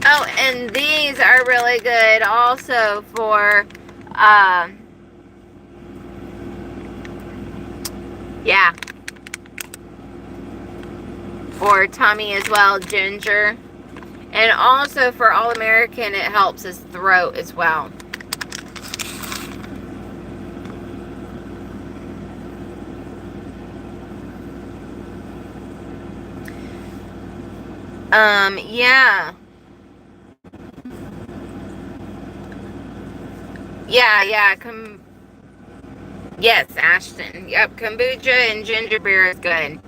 Oh, and these are really good also for yeah, for tummy as well, ginger. And also for All American, it helps his throat as well. Yeah. Yes, Ashton. Yep, kombucha and ginger beer is good.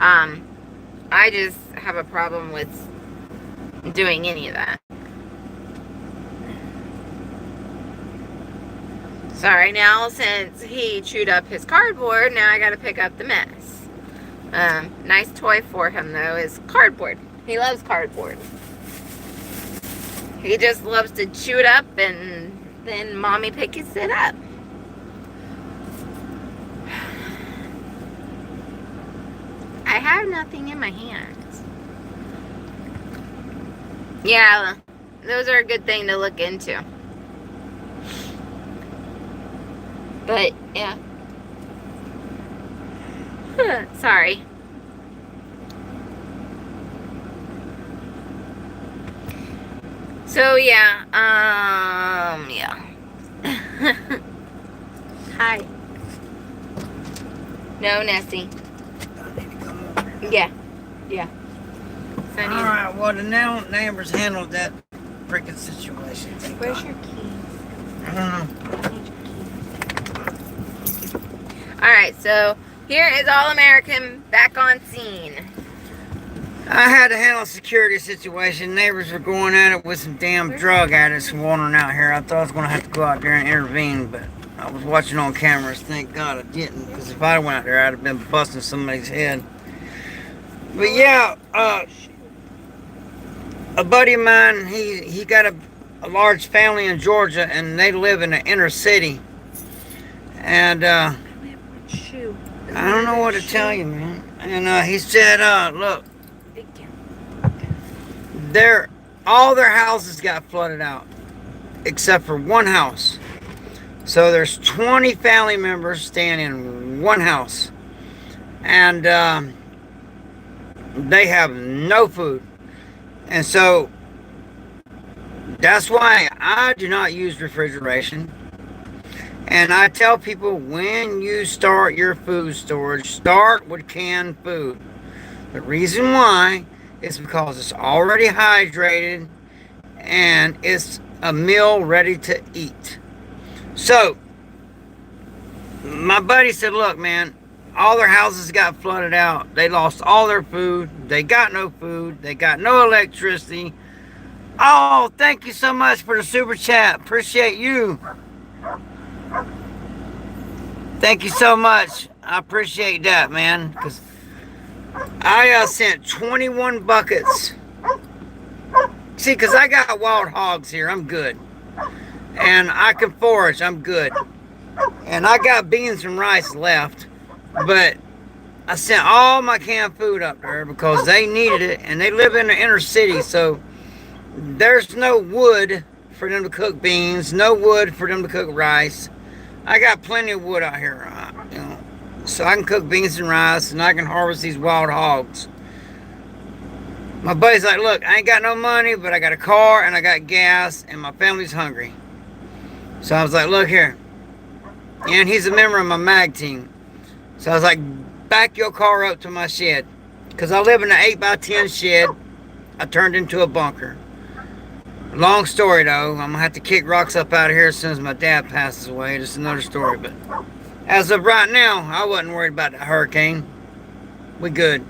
I just have a problem with doing any of that. Sorry, now since he chewed up his cardboard, now I gotta pick up the mess. Nice toy for him though is cardboard. He loves cardboard. He just loves to chew it up and then mommy picks it up. I have nothing in my hands. Yeah, those are a good thing to look into. But, yeah. Sorry. So, yeah, yeah. Hi. No, Nessie. Yeah. Alright, well, the neighbors handled that freaking situation. Where's your keys? I don't know. Alright, so here is All American back on scene. I had to handle a security situation. Neighbors were going at it with some damn drug addicts wandering out here. I thought I was going to have to go out there and intervene, but I was watching on cameras. Thank God I didn't, because if I went out there, I'd have been busting somebody's head. But yeah, a buddy of mine, he got a large family in Georgia, and they live in the inner city. And I don't know what to tell you, man. And he said, look, all their houses got flooded out, except for one house. So there's 20 family members staying in one house, and they have no food. And so that's why I do not use refrigeration. And I tell people, when you start your food storage, start with canned food. The reason why is because it's already hydrated and it's a meal ready to eat. So, my buddy said, look, man, all their houses got flooded out. They lost all their food. They got no food. They got no electricity. Oh, thank you so much for the super chat. Appreciate you. Thank you so much. I appreciate that, man. Because I sent 21 buckets. See, because I got wild hogs here. I'm good. And I can forage. I'm good. And I got beans and rice left. But I sent all my canned food up there because they needed it. And they live in the inner city. So there's no wood for them to cook beans. No wood for them to cook rice. I got plenty of wood out here. So I can cook beans and rice. And I can harvest these wild hogs. My buddy's like, look, I ain't got no money, but I got a car and I got gas and my family's hungry. So I was like, look here. And he's a member of my mag team. So I was like, back your car up to my shed. Because I live in an 8x10 shed. I turned into a bunker. Long story though. I'm going to have to kick rocks up out of here as soon as my dad passes away. Just another story. But as of right now, I wasn't worried about the hurricane. We good.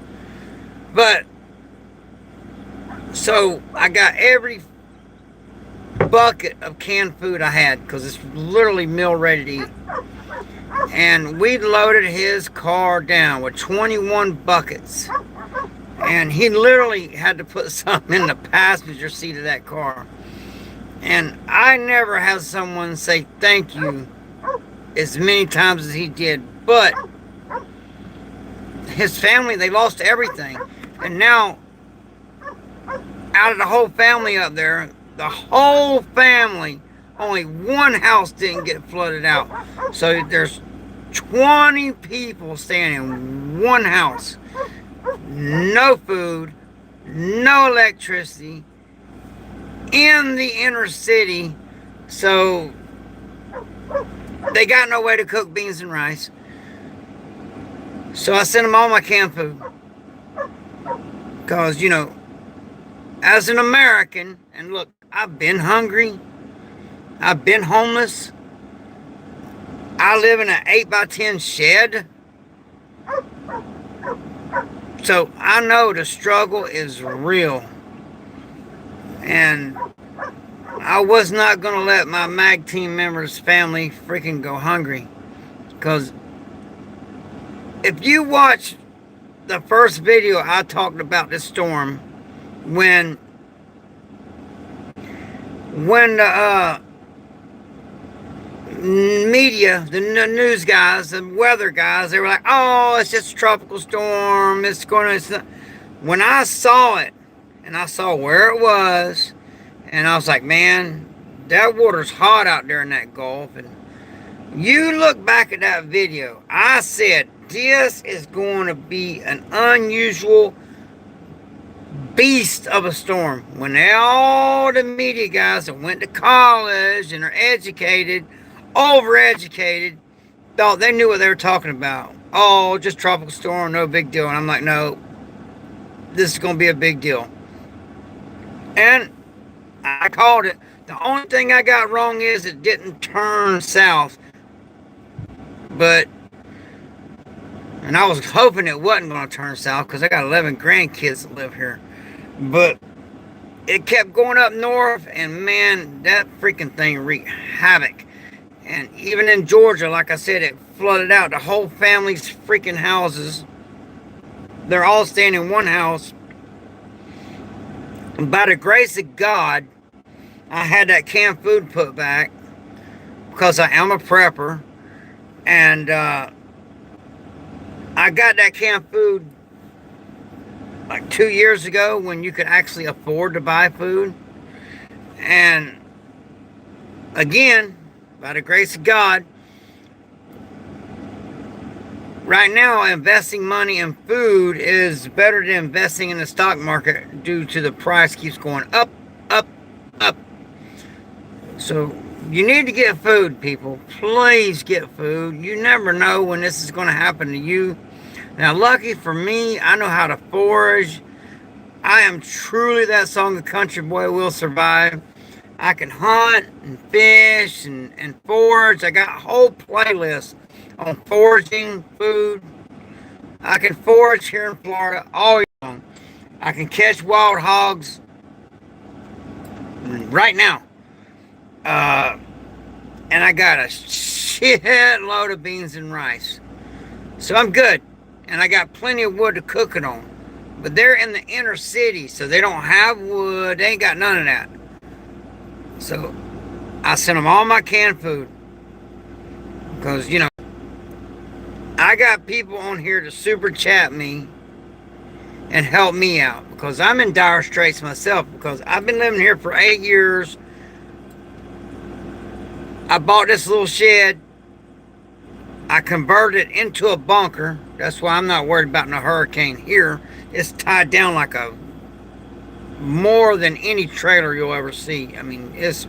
But so I got every bucket of canned food I had because it's literally meal ready to eat. And we loaded his car down with 21 buckets. And he literally had to put something in the passenger seat of that car. And I never had someone say thank you as many times as he did. But his family, they lost everything. And now, out of the whole family up there, the whole family, only one house didn't get flooded out. So there's 20 people staying in one house. No food, no electricity, in the inner city. So they got no way to cook beans and rice. So I sent them all my canned food. Because, you know, as an American, and look, I've been hungry. I've been homeless. I live in an 8x10 shed. So I know the struggle is real. And I was not going to let my MAG team members' family freaking go hungry. Because if you watch the first video I talked about this storm, when the media, the news guys, the weather guys, they were like, oh, it's just a tropical storm, it's going to... When I saw it, and I saw where it was, and I was like, man, that water's hot out there in that Gulf. And you look back at that video, I said, this is going to be an unusual beast of a storm. When all the media guys that went to college and are educated, overeducated, thought they knew what they were talking about. Oh, just tropical storm, no big deal. And I'm like, no, this is going to be a big deal. And I called it. The only thing I got wrong is it didn't turn south. But, and I was hoping it wasn't going to turn south because I got 11 grandkids that live here. But it kept going up north, and man, that freaking thing wreaked havoc. And even in Georgia, like I said, it flooded out the whole family's freaking houses. They're all staying in one house. And by the grace of God, I had that canned food put back because I am a prepper. And I got that canned food like 2 years ago when you could actually afford to buy food. And again, by the grace of God, right now investing money in food is better than investing in the stock market due to the price keeps going up, up, up. So You need to get food, people. Please get food. You never know when this is going to happen to you. Now, lucky for me, I know how to forage. I am truly that song, The Country Boy Will Survive. I can hunt and fish and forage. I got a whole playlist on foraging food. I can forage here in Florida all year long. I can catch wild hogs right now. And I got a shitload of beans and rice. So I'm good. And I got plenty of wood to cook it on. But they're in the inner city, so they don't have wood. They ain't got none of that. So I sent them all my canned food. Because, you know, I got people on here to super chat me and help me out. Because I'm in dire straits myself. Because I've been living here for 8 years. I bought this little shed. I converted it into a bunker. That's why I'm not worried about no hurricane here. It's tied down like a more than any trailer you'll ever see. I mean, it's...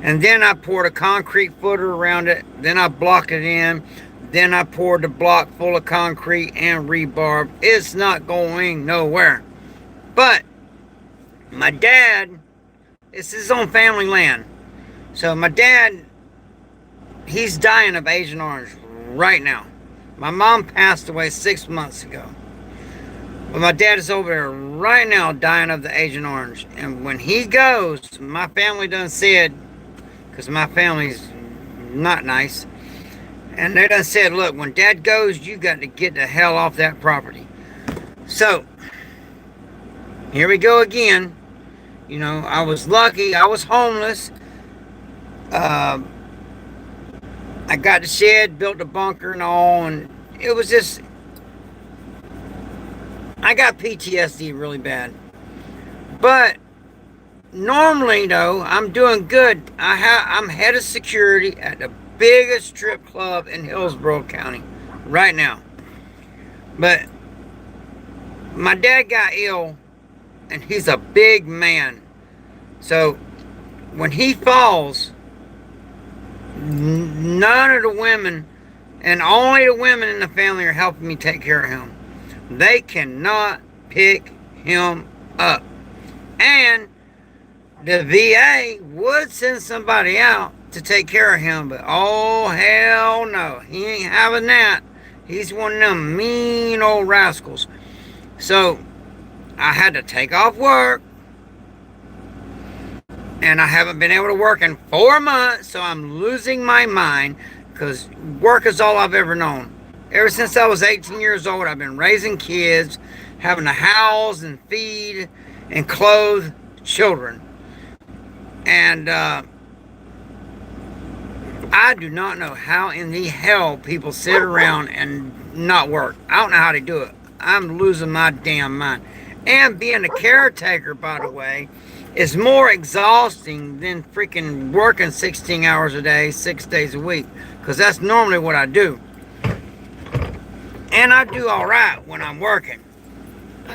And then I poured a concrete footer around it. Then I blocked it in. Then I poured the block full of concrete and rebar. It's not going nowhere. But my dad, it's his own family land. So my dad, he's dying of Agent Orange right now. My mom passed away 6 months ago. But my dad is over there right now dying of the Agent Orange. And when he goes, my family done said, because my family's not nice, and they done said, look, when Dad goes, you got to get the hell off that property. So, here we go again. You know, I was lucky. I was homeless. I got the shed, built a bunker and all, and it was just... I got PTSD really bad. But normally, though, I'm doing good. I'm head of security at the biggest strip club in Hillsborough County right now. But my dad got ill, and he's a big man. So when he falls, none of the women, and only the women in the family are helping me take care of him. They cannot pick him up. And the VA would send somebody out to take care of him, but oh hell no, he ain't having that. He's one of them mean old rascals. So I had to take off work, and I haven't been able to work in 4 months, so I'm losing my mind, because work is all I've ever known. Ever since I was 18 years old, I've been raising kids, having to house and feed and clothe children. And I do not know how in the hell people sit around and not work. I don't know how they do it. I'm losing my damn mind. And being a caretaker, by the way, is more exhausting than freaking working 16 hours a day, 6 days a week. Because that's normally what I do. And I do all right when I'm working.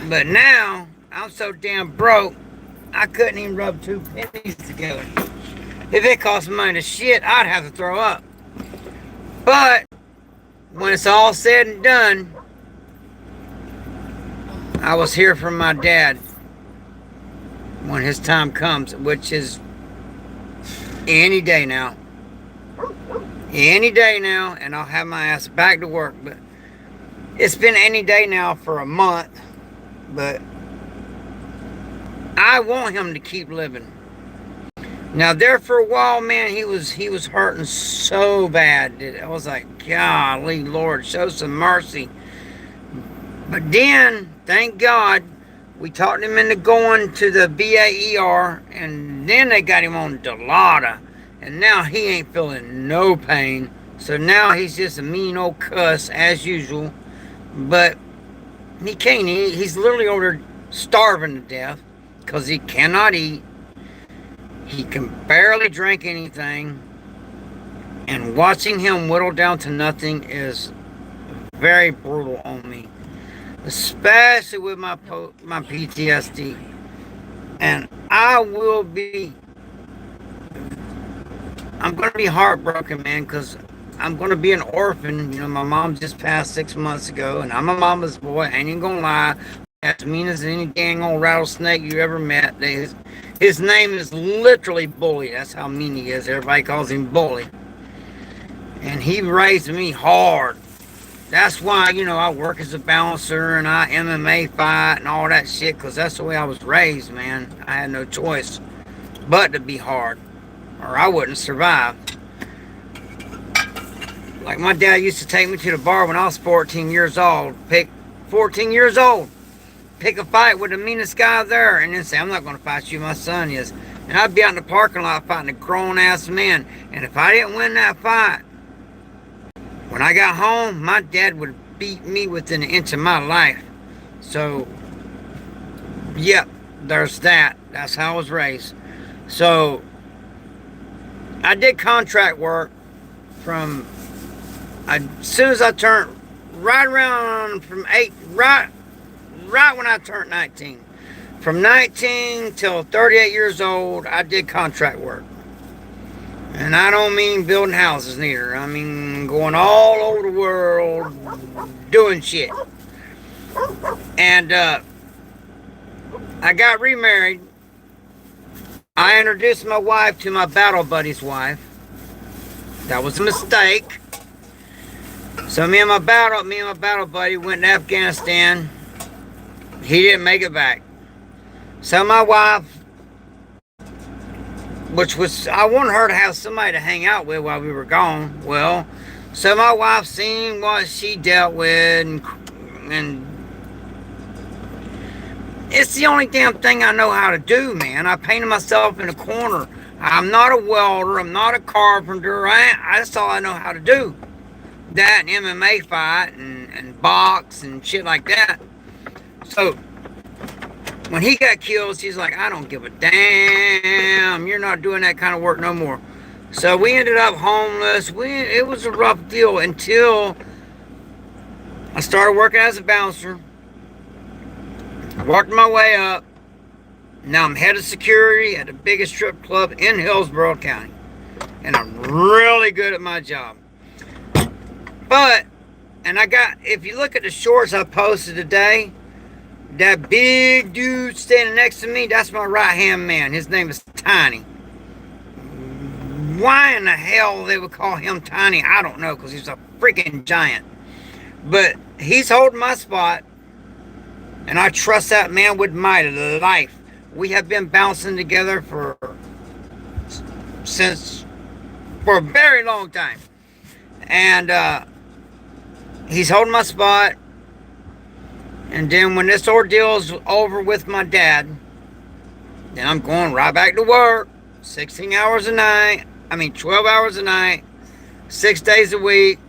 But now, I'm so damn broke, I couldn't even rub 2 pennies together. If it cost money to shit, I'd have to throw up. But when it's all said and done, I was here for my dad when his time comes, which is any day now. Any day now, and I'll have my ass back to work. But it's been any day now for a month, but I want him to keep living. Now there for a while, man, he was hurting so bad. I was like, golly, Lord, show some mercy. But then, thank God, we talked him into going to the VAER, and then they got him on Dilaudid, and now he ain't feeling no pain. So now he's just a mean old cuss as usual. But he can't eat. He's literally over there starving to death because he cannot eat. He can barely drink anything. And watching him whittle down to nothing is very brutal on me. Especially with my PTSD. And I will be I'm going to be heartbroken, man, because I'm going to be an orphan. You know, my mom just passed 6 months ago, and I'm a mama's boy. I ain't even going to lie. As mean as any dang old rattlesnake you ever met. His name is literally Bully. That's how mean he is. Everybody calls him Bully. And he raised me hard. That's why, you know, I work as a bouncer and I MMA fight and all that shit, because that's the way I was raised, man. I had no choice but to be hard, or I wouldn't survive. Like my dad used to take me to the bar when I was 14 years old. 14 years old. Pick a fight with the meanest guy there and then say, I'm not going to fight you, my son is. And I'd be out in the parking lot fighting a grown-ass man. And if I didn't win that fight, when I got home, my dad would beat me within an inch of my life. So, yep, there's that. That's how I was raised. So, I did contract work from, as soon as I turned, right around from 8, right when I turned 19. From 19 till 38 years old, I did contract work. And I don't mean building houses neither. I mean going all over the world doing shit. And I got remarried. I introduced my wife to my battle buddy's wife. That was a mistake. So me and my battle buddy went to Afghanistan. He didn't make it back. So my wife, which was, I wanted her to have somebody to hang out with while we were gone. Well, so my wife seen what she dealt with, and it's the only damn thing I know how to do, man. I painted myself in a corner. I'm not a welder. I'm not a carpenter. That's all I know how to do. That and MMA fight and box and shit like that. So when he got killed, she's like, I don't give a damn. You're not doing that kind of work no more. So we ended up homeless. It was a rough deal until I started working as a bouncer. I worked my way up. Now I'm head of security at the biggest strip club in Hillsborough County. And I'm really good at my job. But, and if you look at the shorts I posted today, that big dude standing next to me, that's my right-hand man. His name is Tiny. Why in the hell they would call him Tiny, I don't know, because he's a freaking giant. But he's holding my spot, and I trust that man with my life. We have been bouncing together for a very long time. And he's holding my spot. And then when this ordeal's over with my dad, then I'm going right back to work. 16 hours a night. 12 hours a night. 6 days a week.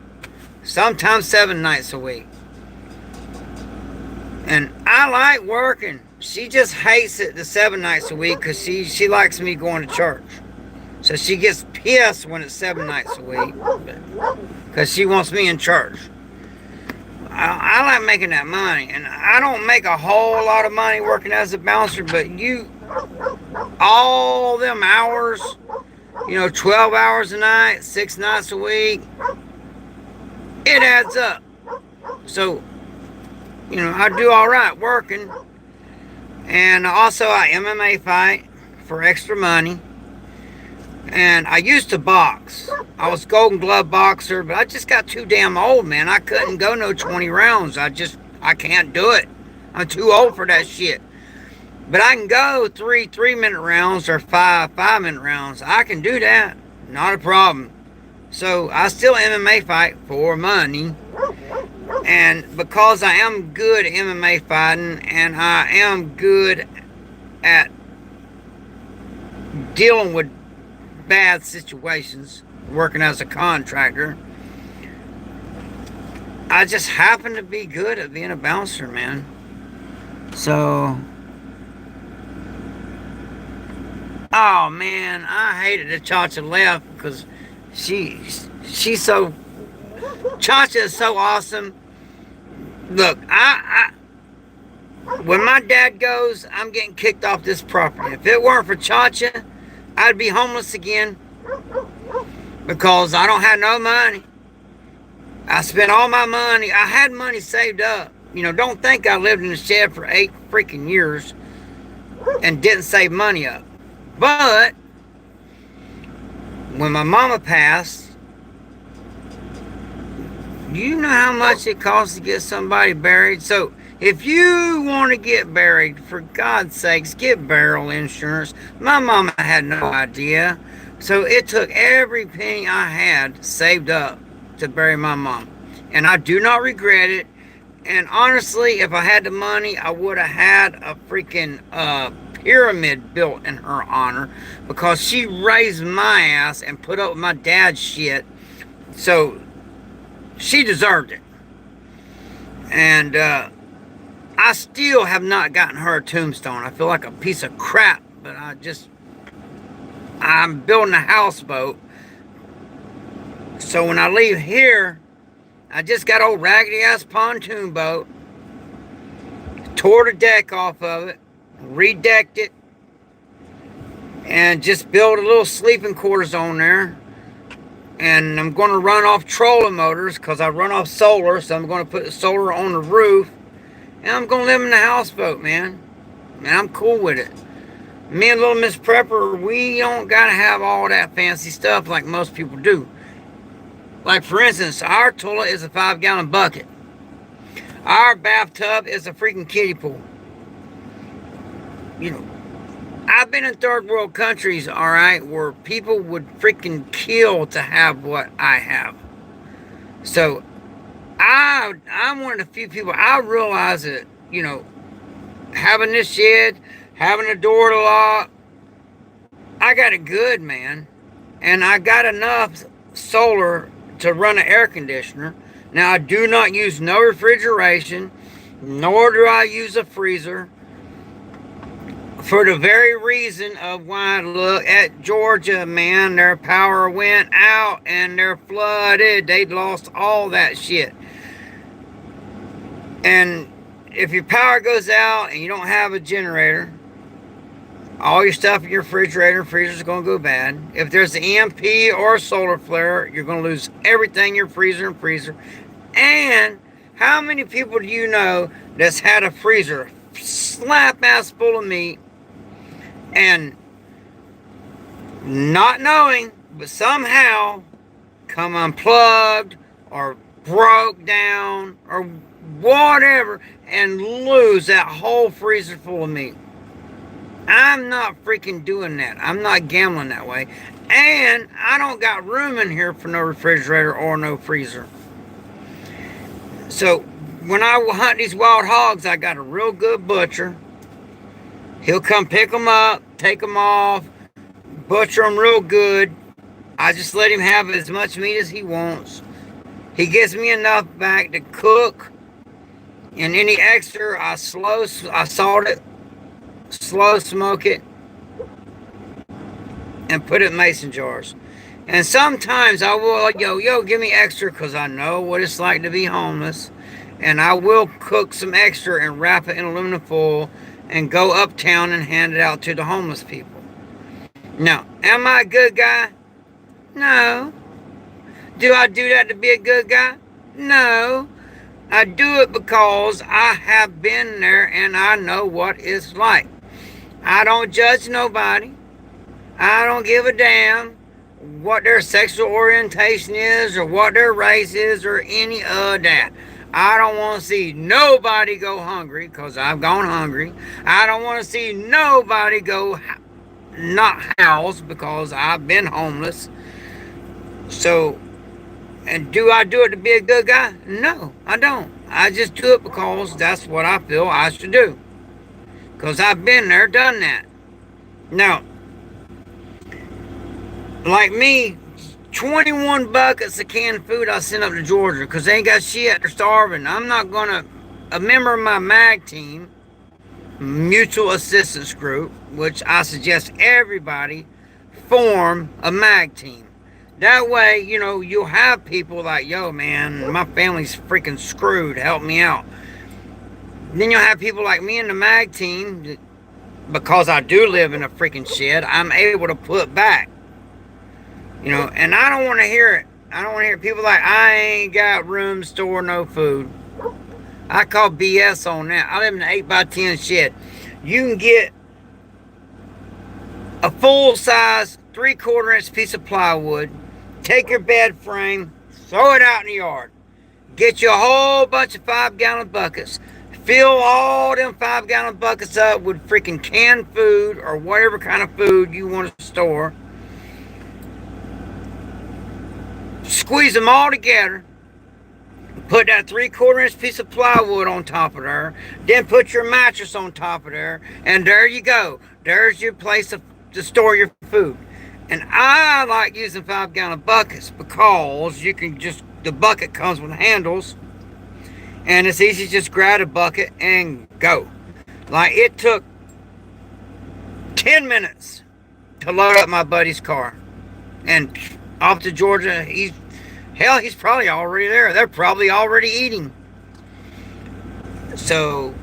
Sometimes 7 nights a week. And I like working. She just hates it the 7 nights a week because she likes me going to church. So she gets pissed when it's 7 nights a week because she wants me in church. I like making that money, and I don't make a whole lot of money working as a bouncer, but all them hours, 12 hours a night, 6 nights a week, it adds up. So, I do all right working, and also I MMA fight for extra money. And I used to box. I was Golden Glove boxer, but I just got too damn old, man. I couldn't go no 20 rounds. I can't do it. I'm too old for that shit. But I can go 3 3-minute rounds or 5 5-minute rounds. I can do that. Not a problem. So I still MMA fight for money. And because I am good at MMA fighting and I am good at dealing with bad situations working as a contractor, I just happen to be good at being a bouncer, man. So oh man, I hated that Chacha left because she's so Chacha is so awesome. Look, when my dad goes, I'm getting kicked off this property. If it weren't for Chacha, I'd be homeless again. because I don't have no money. I spent all my money. I had money saved up. You know, don't think I lived in the shed for 8 freaking years and didn't save money up. But when my mama passed, you know how much it costs to get somebody buried? So if you want to get buried, for God's sakes, get burial insurance. My mama had no idea. So it took every penny I had saved up to bury my mom. And I do not regret it. And honestly, if I had the money, I would have had a freaking pyramid built in her honor, because she raised my ass and put up with my dad's shit. So she deserved it. And I still have not gotten her a tombstone. I feel like a piece of crap, but I'm building a houseboat. So when I leave here, I just got old raggedy ass pontoon boat, tore the deck off of it, redecked it, and just built a little sleeping quarters on there. And I'm going to run off trolling motors because I run off solar, so I'm going to put the solar on the roof, and I'm going to live in the houseboat, man. And I'm cool with it. Me and little Miss Prepper, we don't got to have all that fancy stuff like most people do. Like, for instance, our toilet is a 5-gallon bucket. Our bathtub is a freaking kiddie pool. You know, I've been in third world countries, all right, where people would freaking kill to have what I have. So, I'm one of the few people, I realize that, you know, having this shed, having a door to lock, I got it good, man. And I got enough solar to run an air conditioner. Now, I do not use no refrigeration, nor do I use a freezer, for the very reason of why, look at Georgia, man, their power went out and they're flooded. They lost all that shit. And if your power goes out and you don't have a generator, all your stuff in your refrigerator and freezer is going to go bad. If there's an EMP or a solar flare, you're going to lose everything in your freezer. And how many people do you know that's had a freezer slap ass full of meat and not knowing, but somehow come unplugged or broke down or whatever and lose that whole freezer full of meat? I'm not freaking doing that. I'm not gambling that way. And I don't got room in here for no refrigerator or no freezer. So when I hunt these wild hogs, I got a real good butcher. He'll come pick them up, take them off, butcher them real good. I just let him have as much meat as he wants. He gives me enough back to cook. And any extra, I salt it, slow smoke it, and put it in mason jars. And sometimes I will, give me extra, because I know what it's like to be homeless. And I will cook some extra and wrap it in aluminum foil and go uptown and hand it out to the homeless people. Now, am I a good guy? No. Do I do that to be a good guy? No. I do it because I have been there and I know what it's like. I don't judge nobody. I don't give a damn what their sexual orientation is or what their race is or any of that. I don't want to see nobody go hungry, because I've gone hungry. I don't want to see nobody go not housed, because I've been homeless. So, and do I do it to be a good guy? No, I don't. I just do it because that's what I feel I should do. Because I've been there, done that. Now, like me, 21 buckets of canned food I sent up to Georgia because they ain't got shit. They're starving. I'm not going to... A member of my MAG team, Mutual Assistance Group, which I suggest everybody form a MAG team. That way, you'll have people like, yo, man, my family's freaking screwed. Help me out. Then you'll have people like me in the MAG team that, because I do live in a freaking shed, I'm able to put back. You know, and I don't want to hear it. I don't want to hear people like, I ain't got room to store no food. I call BS on that. I live in an 8x10 shed. You can get a full-size 3/4 inch piece of plywood, take your bed frame, throw it out in the yard. Get you a whole bunch of 5-gallon buckets. Fill all them 5-gallon buckets up with freaking canned food or whatever kind of food you want to store. Squeeze them all together. Put that 3/4 inch piece of plywood on top of there. Then put your mattress on top of there. And there you go. There's your place to store your food. And I like using 5-gallon buckets because you can just, the bucket comes with handles. And it's easy to just grab a bucket and go. Like it took 10 minutes to load up my buddy's car. And off to Georgia, he's probably already there. They're probably already eating. So,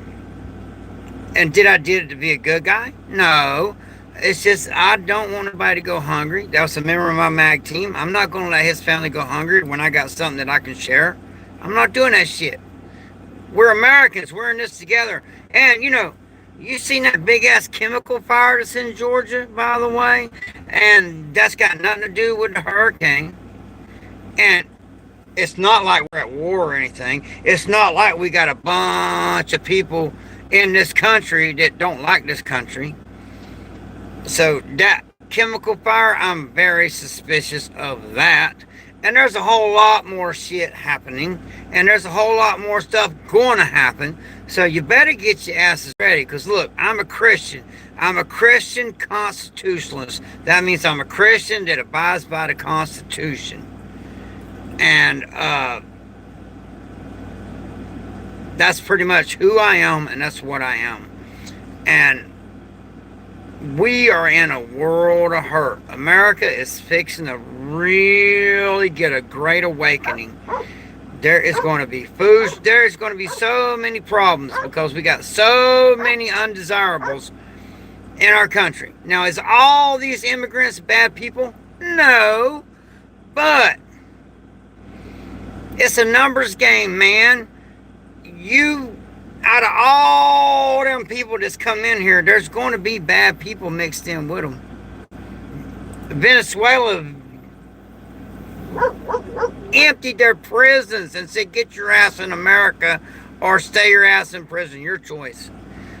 and did I did it to be a good guy? No. It's just, I don't want anybody to go hungry. That was a member of my MAG team. I'm not going to let his family go hungry when I got something that I can share. I'm not doing that shit. We're Americans. We're in this together. And, you know, you seen that big-ass chemical fire that's in Georgia, by the way? And that's got nothing to do with the hurricane. And it's not like we're at war or anything. It's not like we got a bunch of people in this country that don't like this country. So that chemical fire, I'm very suspicious of that. And there's a whole lot more shit happening. And there's a whole lot more stuff going to happen. So you better get your asses ready. Because look, I'm a Christian. I'm a Christian constitutionalist. That means I'm a Christian that abides by the Constitution. And that's pretty much who I am, and that's what I am. And we are in a world of hurt. America is fixing to really get a great awakening. There is going to be food. There is going to be so many problems because we got so many undesirables in our country. Now, is all these immigrants bad people? No. But it's a numbers game, man. Out of all them people that's come in here, there's going to be bad people mixed in with them. Venezuela emptied their prisons and said, get your ass in America or stay your ass in prison, your choice.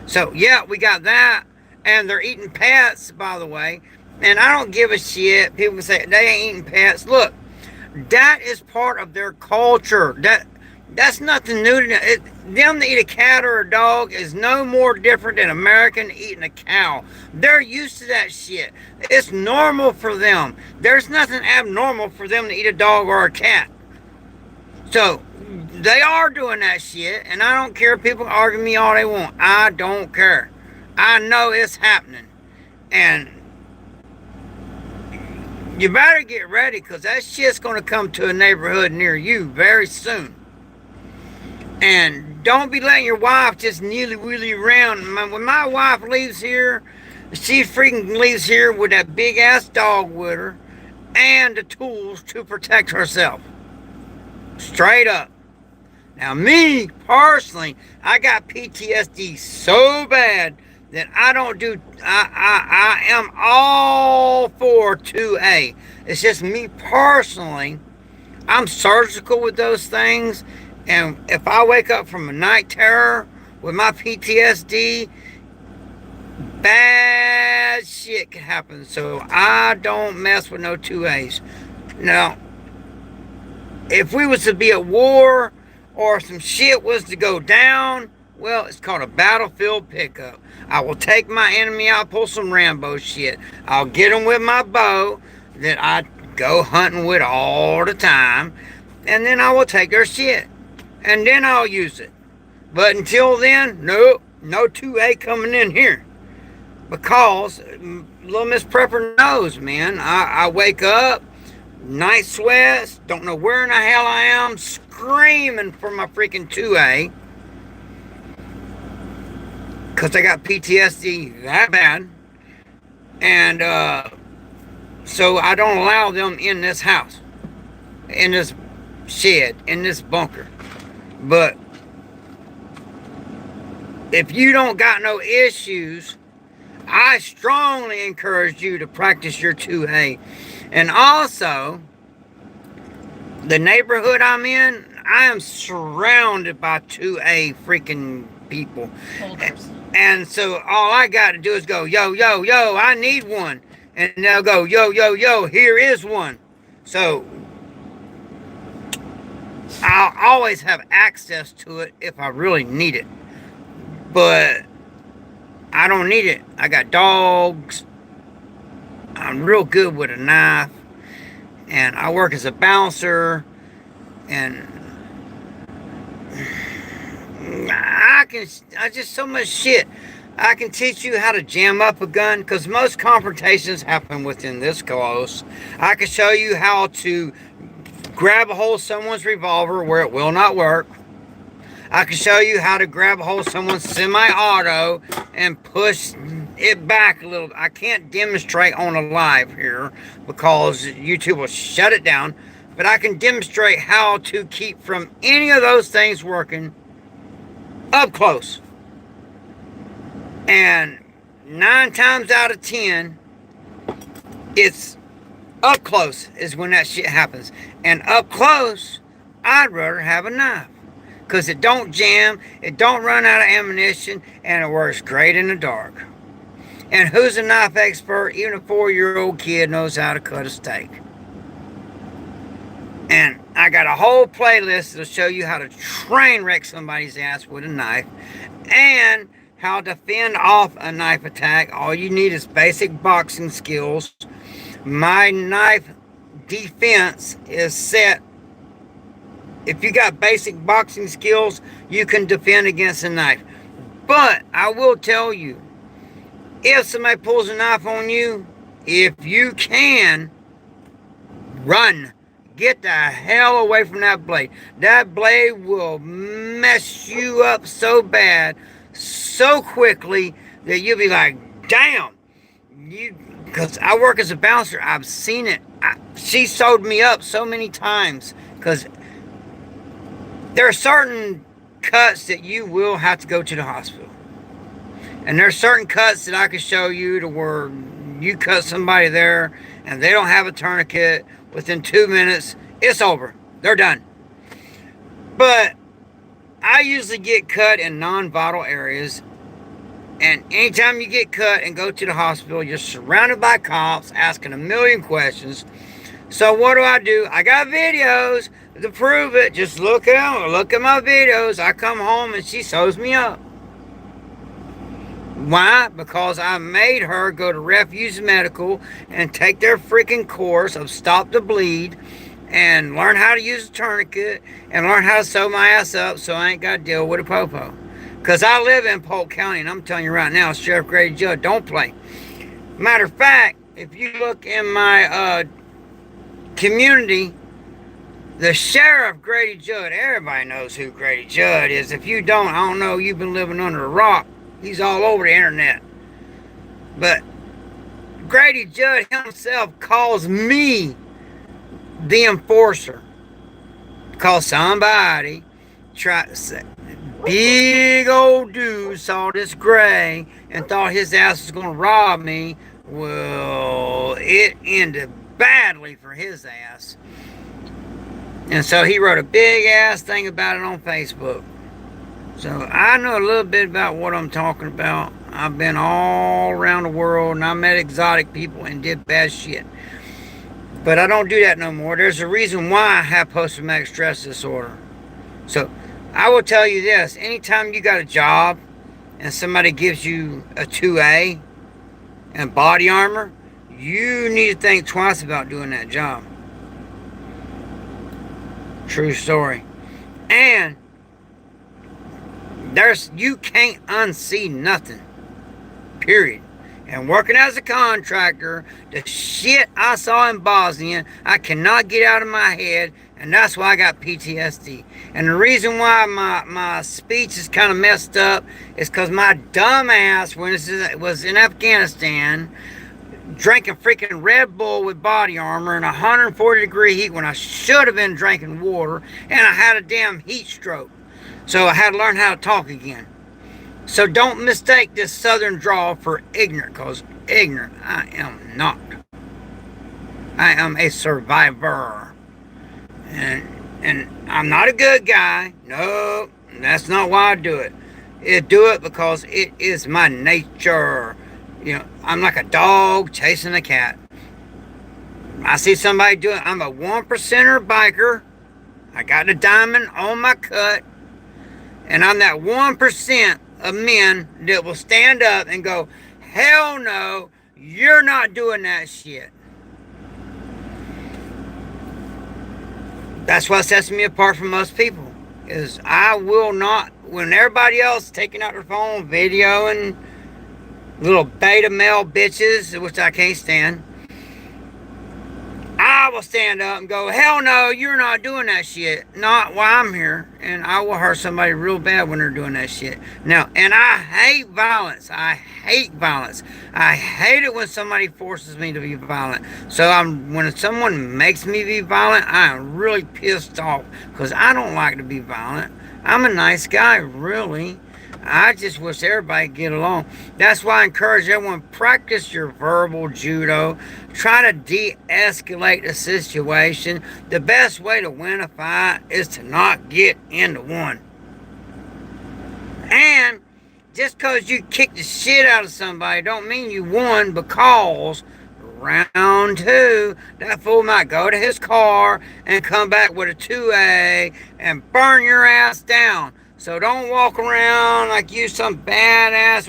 So, yeah, we got that. And they're eating pets, by the way. And I don't give a shit. People say, they ain't eating pets. Look, that is part of their culture. That's nothing new to them. Them to eat a cat or a dog is no more different than American eating a cow. They're used to that shit. It's normal for them. There's nothing abnormal for them to eat a dog or a cat. So, they are doing that shit, and I don't care if people argue me all they want. I don't care. I know it's happening. And you better get ready, because that shit's going to come to a neighborhood near you very soon. And don't be letting your wife just nilly-willy around. When my wife leaves here, she freaking leaves here with that big-ass dog with her and the tools to protect herself. Straight up. Now, me, personally, I got PTSD so bad that I am all for 2A. It's just me personally. I'm surgical with those things. And if I wake up from a night terror with my PTSD, bad shit can happen. So I don't mess with no 2As. Now, if we was to be at war or some shit was to go down, well, it's called a battlefield pickup. I will take my enemy out, pull some Rambo shit. I'll get them with my bow that I go hunting with all the time. And then I will take their shit. And then I'll use it. But until then, no 2A coming in here. Because little Miss Prepper knows, man. I wake up, night sweats, don't know where in the hell I am, screaming for my freaking 2A. Because I got PTSD that bad. And So I don't allow them in this house, in this shed, in this bunker. But if you don't got no issues, I strongly encourage you to practice your 2A. And also, the neighborhood I'm in, I am surrounded by 2A freaking people. Holders. And so all I got to do is go, yo, yo, yo, I need one. And they'll go, yo, yo, yo, here is one. So I'll always have access to it if I really need it. But I don't need it. I got dogs. I'm real good with a knife. And I work as a bouncer. And I just so much shit. I can teach you how to jam up a gun, because most confrontations happen within this close. I can show you how to grab a hold of someone's revolver where it will not work. I can show you how to grab a hold of someone's semi-auto and push it back a little. I can't demonstrate on a live here because YouTube will shut it down. But I can demonstrate how to keep from any of those things working up close. And 9 times out of 10, it's up close is when that shit happens. And up close, I'd rather have a knife. Because it don't jam, it don't run out of ammunition, and it works great in the dark. And who's a knife expert? Even a 4-year-old kid knows how to cut a steak. And I got a whole playlist that'll show you how to train wreck somebody's ass with a knife. And how to fend off a knife attack. All you need is basic boxing skills. My knife defense is set. If you got basic boxing skills, you can defend against a knife. But I will tell you, if somebody pulls a knife on you, if you can, run. Get the hell away from that blade. That blade will mess you up so bad, so quickly, that you'll be like, damn. Because I work as a bouncer, I've seen it. She sewed me up so many times. Because there are certain cuts that you will have to go to the hospital. And there are certain cuts that I can show you to where you cut somebody there and they don't have a tourniquet. Within 2 minutes, it's over. They're done. But I usually get cut in non-vital areas. And anytime you get cut and go to the hospital, you're surrounded by cops asking a million questions. So what do? I got videos to prove it. Just look at my videos. I come home and she sews me up. Why? Because I made her go to Refuge Medical and take their freaking course of Stop the Bleed and learn how to use a tourniquet and learn how to sew my ass up so I ain't got to deal with a popo. Because I live in Polk County, and I'm telling you right now, Sheriff Grady Judd, don't play. Matter of fact, if you look in my community, the Sheriff Grady Judd, everybody knows who Grady Judd is. If you don't, I don't know, you've been living under a rock. He's all over the internet. But Grady Judd himself calls me the enforcer. Because somebody tried to say, big old dude saw this gray and thought his ass was going to rob me. Well, it ended badly for his ass. And so he wrote a big ass thing about it on Facebook. So I know a little bit about what I'm talking about. I've been all around the world and I met exotic people and did bad shit. But I don't do that no more. There's a reason why I have post-traumatic stress disorder. So I will tell you this. Anytime you got a job and somebody gives you a 2A and body armor, you need to think twice about doing that job. True story. And you can't unsee nothing. Period. And working as a contractor, the shit I saw in Bosnia, I cannot get out of my head, and that's why I got PTSD. And the reason why my speech is kind of messed up is because my dumb ass, when it was in Afghanistan, drinking freaking Red Bull with body armor in 140-degree heat when I should have been drinking water, and I had a damn heat stroke. So I had to learn how to talk again. So don't mistake this southern drawl for ignorant, because ignorant I am not. I am a survivor. And I'm not a good guy. No, that's not why I do it. I do it because it is my nature. You know, I'm like a dog chasing a cat. I see somebody do it. I'm a 1%er biker. I got a diamond on my cut. And I'm that 1% of men that will stand up and go, hell no, you're not doing that shit. That's what sets me apart from most people. Is I will not, when everybody else taking out their phone, videoing little beta male bitches, which I can't stand, I will stand up and go, hell no, you're not doing that shit. Not while I'm here. And I will hurt somebody real bad when they're doing that shit. Now, and I hate violence. I hate violence. I hate it when somebody forces me to be violent. So when someone makes me be violent, I am really pissed off because I don't like to be violent. I'm a nice guy, really. I just wish everybody get along. That's why I encourage everyone, practice your verbal judo. Try to de-escalate the situation. The best way to win a fight is to not get into one. And just because you kicked the shit out of somebody don't mean you won, because round 2, that fool might go to his car and come back with a 2A and burn your ass down. So don't walk around like you some badass.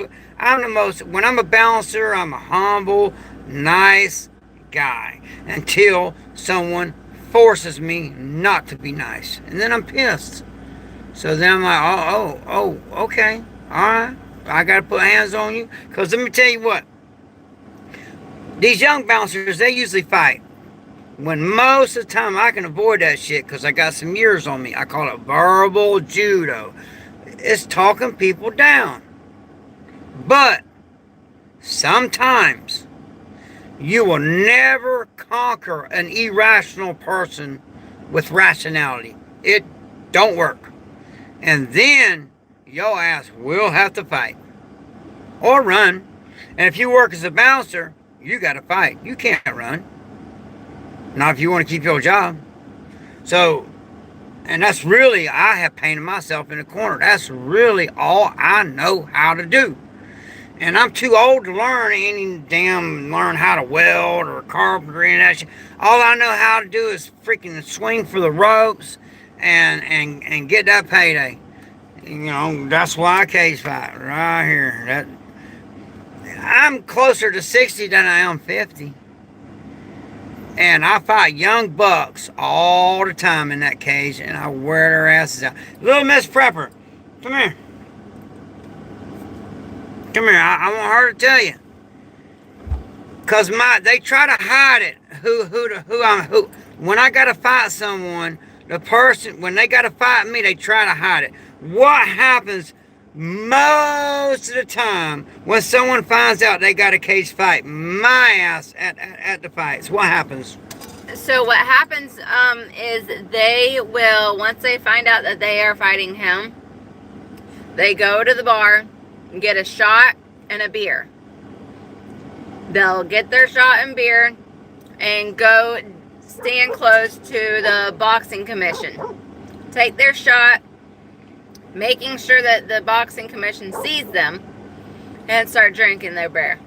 When I'm a bouncer, I'm a humble, nice guy. Until someone forces me not to be nice. And then I'm pissed. So then I'm like, okay. Alright. I gotta put hands on you. Because let me tell you what. These young bouncers, they usually fight. When most of the time I can avoid that shit because I got some years on me. I call it verbal judo. It's talking people down. But sometimes you will never conquer an irrational person with rationality. It don't work. And then your ass will have to fight. Or run. And if you work as a bouncer, you got to fight. You can't run. Not if you want to keep your job. So, and that's really, I have painted myself in a corner. That's really all I know how to do. And I'm too old to learn how to weld or carpentry and that shit. All I know how to do is freaking swing for the ropes and get that payday. You know, that's why I cage fight right here. I'm closer to 60 than I am 50. And I fight young bucks all the time in that cage, and I wear their asses out. Little Miss Prepper, come here. Come here, I want her to tell you. Because they try to hide it, who. When I got to fight someone, when they got to fight me, they try to hide it. What happens most of the time when someone finds out they got a cage fight my ass at the fights? What happens? So what happens is they will, once they find out that they are fighting him, they go to the bar and get a shot and a beer. They'll get their shot and beer and go stand close to the boxing commission. Take their shot, making sure that the boxing commission sees them, and start drinking their beer.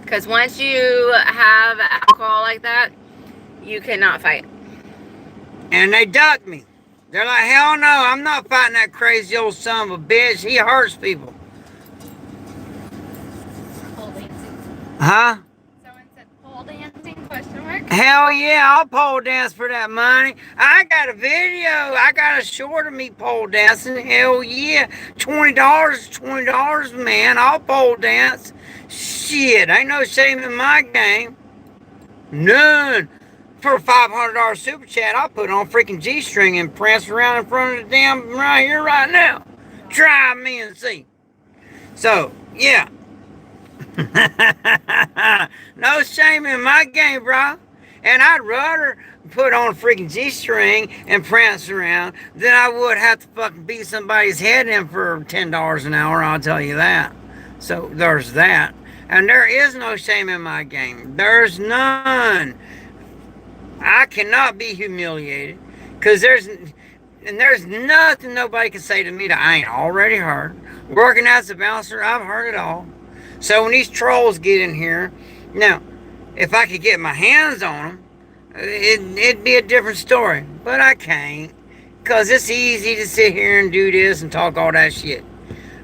Because once you have alcohol like that, you cannot fight. And they duck me. They're like, hell no, I'm not fighting that crazy old son of a bitch. He hurts people. Pole dancing. Huh? Someone said pole dancing, question mark? Hell yeah, I'll pole dance for that money. I got a video. I got a short of me pole dancing. Hell yeah. $20 is $20, man. I'll pole dance. Shit, ain't no shame in my game. None. For a $500 super chat, I'll put on freaking G-string and prance around in front of the damn right here, right now. Try me and see. So, yeah. No my game, bro. And I'd rather put on a freaking G-string and prance around than I would have to fucking beat somebody's head in for $10 an hour, I'll tell you that. So there's that. And there is no shame in my game. There's none. I cannot be humiliated. Because there's nothing nobody can say to me that I ain't already heard. Working as a bouncer, I've heard it all. So when these trolls get in here, now, if I could get my hands on them, it'd be a different story. But I can't. Because it's easy to sit here and do this and talk all that shit.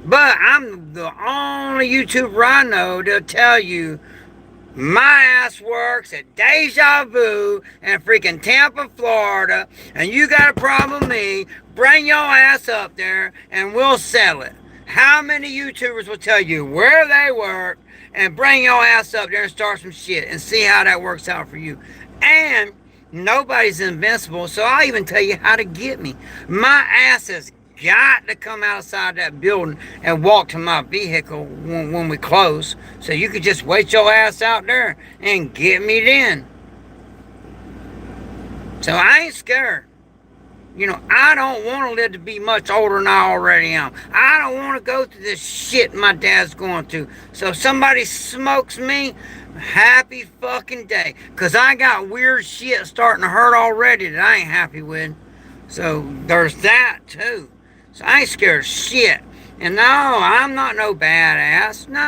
But I'm the only YouTuber I know that'll tell you my ass works at Deja Vu in freaking Tampa, Florida, and you got a problem with me, bring your ass up there and we'll settle it. How many YouTubers will tell you where they work and bring your ass up there and start some shit and see how that works out for you? And nobody's invincible, so I'll even tell you how to get me. My ass has got to come outside that building and walk to my vehicle when we close. So you could just wait your ass out there and get me then. So I ain't scared. You know, I don't want to live to be much older than I already am. I don't want to go through this shit my dad's going through. So if somebody smokes me, happy fucking day. Because I got weird shit starting to hurt already that I ain't happy with. So there's that too. So I ain't scared of shit. And no, I'm not no badass. No,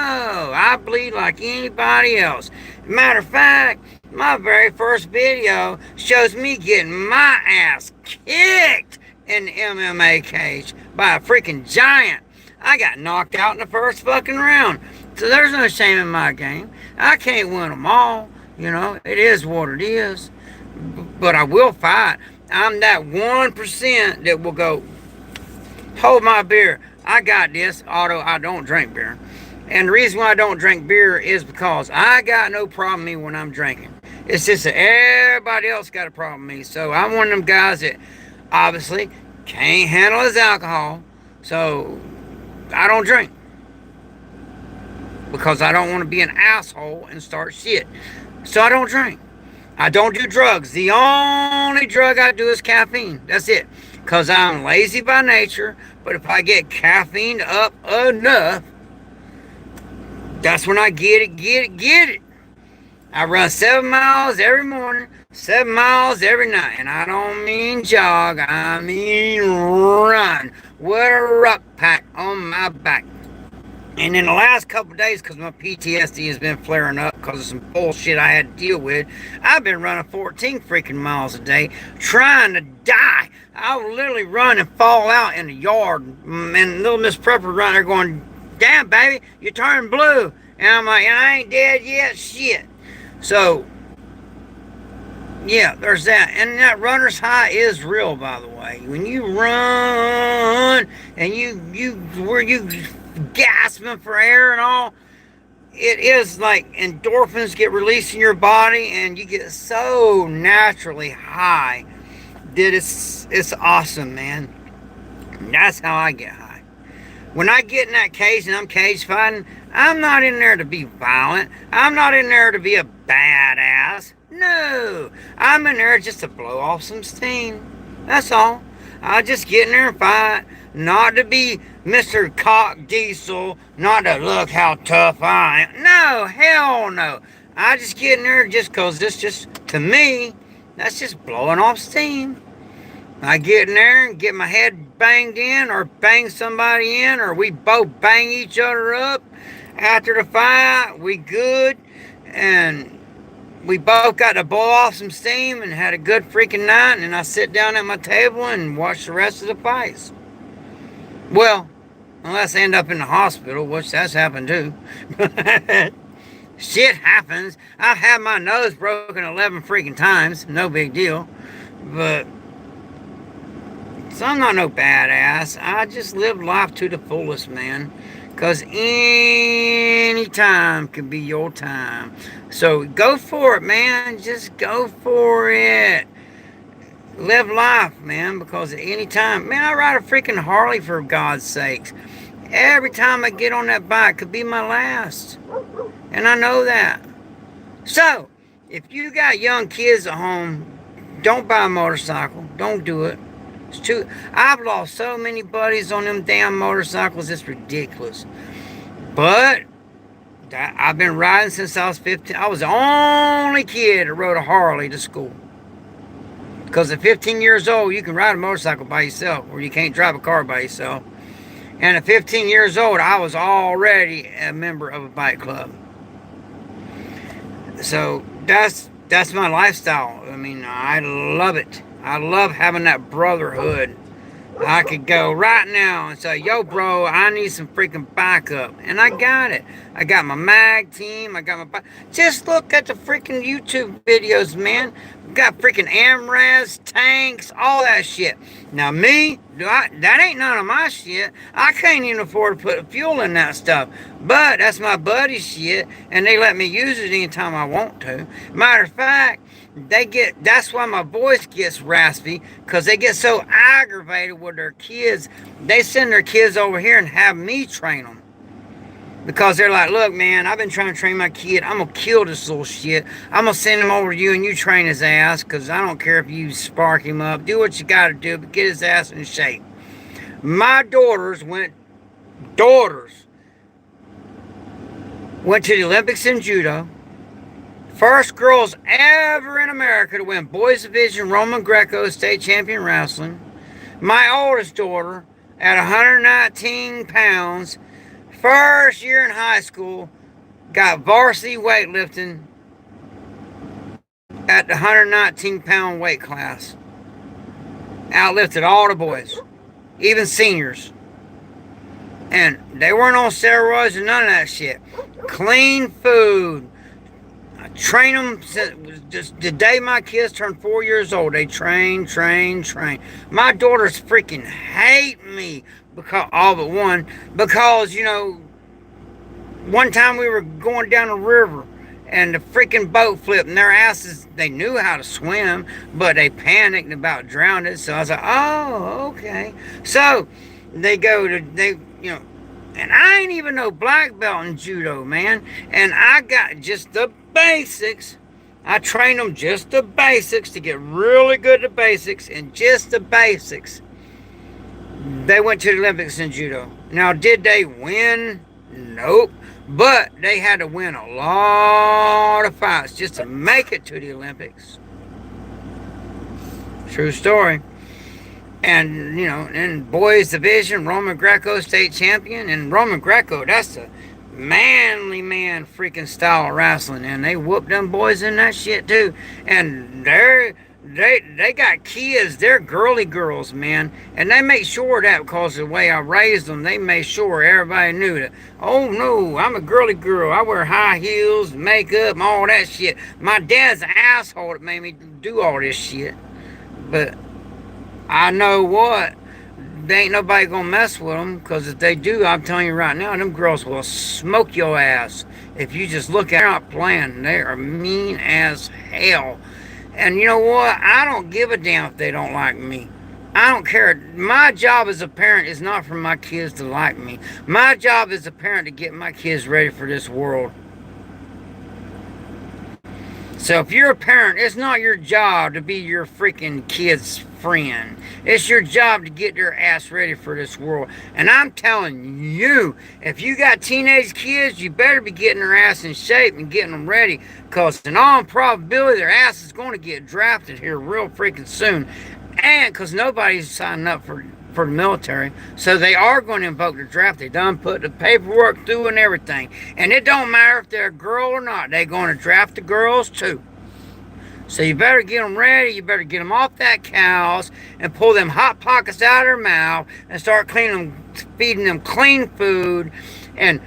I bleed like anybody else. Matter of fact, my very first video shows me getting my ass kicked in the MMA cage by a freaking giant. I got knocked out in the first fucking round. So there's no shame in my game. I can't win them all. You know, it is what it is. But I will fight. I'm that 1% that will go, hold my beer. I got this, although I don't drink beer. And the reason why I don't drink beer is because I got no problem with me when I'm drinking. It's just that everybody else got a problem with me. So I'm one of them guys that obviously can't handle his alcohol. So I don't drink. Because I don't want to be an asshole and start shit. So I don't drink. I don't do drugs. The only drug I do is caffeine. That's it. Because I'm lazy by nature. But if I get caffeine up enough, that's when I get it. I run 7 miles every morning, 7 miles every night. And I don't mean jog, I mean run. With a ruck pack on my back. And in the last couple of days, because my PTSD has been flaring up because of some bullshit I had to deal with, I've been running 14 freaking miles a day, trying to die. I would literally run and fall out in the yard. And little Miss Prepper running there going, damn, baby, you're turning blue. And I'm like, I ain't dead yet, shit. So, yeah, there's that. And that runner's high is real, by the way. When you run and you gasping for air and all, it is like endorphins get released in your body and you get so naturally high that it's awesome, man. That's how I get high. When I get in that cage and I'm cage fighting, I'm not in there to be violent. I'm not in there to be a badass. No, I'm in there just to blow off some steam. That's all. I just get in there and fight. Not to be Mr. Cock Diesel. Not to look how tough I am. No, hell no. I just get in there just because this just, to me, that's just blowing off steam. I get in there and get my head banged in or bang somebody in or we both bang each other up. After the fight, we good. And we both got to blow off some steam and had a good freaking night. And then I sit down at my table and watch the rest of the fights. Well, unless I end up in the hospital, which that's happened too. Shit happens. I've had my nose broken 11 freaking times. No big deal. But, so I'm not no badass. I just live life to the fullest, man. Because any time can be your time. So go for it, man. Just go for it. Live life, man. Because at any time, man, I ride a freaking Harley for God's sakes. Every time I get on that bike could be my last. And I know that. So, If you got young kids at home, don't buy a motorcycle. Don't do it. It's too. I've lost so many buddies on them damn motorcycles. It's ridiculous. But I've been riding since I was 15. I was the only kid that rode a Harley to school. Because at 15 years old, you can ride a motorcycle by yourself, or you can't drive a car by yourself. And at 15 years old, I was already a member of a bike club. So that's my lifestyle. I mean, I love it. I love having that brotherhood. I could go right now and say, yo, bro, I need some freaking backup. And I got it. I got my mag team. I got my... Just look at the freaking YouTube videos, man. Got freaking AMRAS, tanks, all that shit. Now, me, that ain't none of my shit. I can't even afford to put fuel in that stuff. But that's my buddy's shit, and they let me use it anytime I want to. Matter of fact, that's why my voice gets raspy, because they get so aggravated with their kids. They send their kids over here and have me train them. Because they're like, look, man, I've been trying to train my kid. I'm going to kill this little shit. I'm going to send him over to you and you train his ass, because I don't care if you spark him up. Do what you got to do, but get his ass in shape. My daughters went to the Olympics in judo. First girls ever in America to win boys division Roman Greco state champion wrestling. My oldest daughter, at 119 pounds, first year in high school, got varsity weightlifting at the 119 pound weight class. Outlifted all the boys, even seniors. And they weren't on steroids and none of that shit. Clean food. Train them just the day my kids turned 4 years old. They train. My daughters freaking hate me, because all but one, because, you know, one time we were going down a river and the freaking boat flipped and their asses, they knew how to swim, but they panicked about drowning. So I was like, oh, okay. So they you know, and I ain't even no black belt in judo, man. And I got just the basics. I trained them just the basics to get really good at the basics, and just the basics. They went to the Olympics in judo. Now, did they win? Nope. But they had to win a lot of fights just to make it to the Olympics. True story. And, you know, in boys division, Roman Greco state champion. And Roman Greco, that's a manly man freaking style of wrestling. And they whooped them boys in that shit too. And they got kids. They're girly girls, man. And they make sure that, because of the way I raised them, they made sure everybody knew that, oh no, I'm a girly girl. I wear high heels, makeup, and all that shit. My dad's an asshole that made me do all this shit. But I know what, there ain't nobody gonna mess with them, because if they do, I'm telling you right now, them girls will smoke your ass. If you just look at, they're not playing. They are mean as hell. And you know what? I don't give a damn if they don't like me. I don't care. My job as a parent is not for my kids to like me. My job as a parent to get my kids ready for this world. So if you're a parent, it's not your job to be your freaking kid's friend. It's your job to get their ass ready for this world. And I'm telling you, if you got teenage kids, you better be getting their ass in shape and getting them ready. Because in all probability, their ass is going to get drafted here real freaking soon. And because nobody's signing up for the military, so they are going to invoke the draft. They done put the paperwork through and everything, and it don't matter if they're a girl or not, they're going to draft the girls too. So you better get them ready. You better get them off that cows and pull them hot pockets out of their mouth and start feeding them clean food. And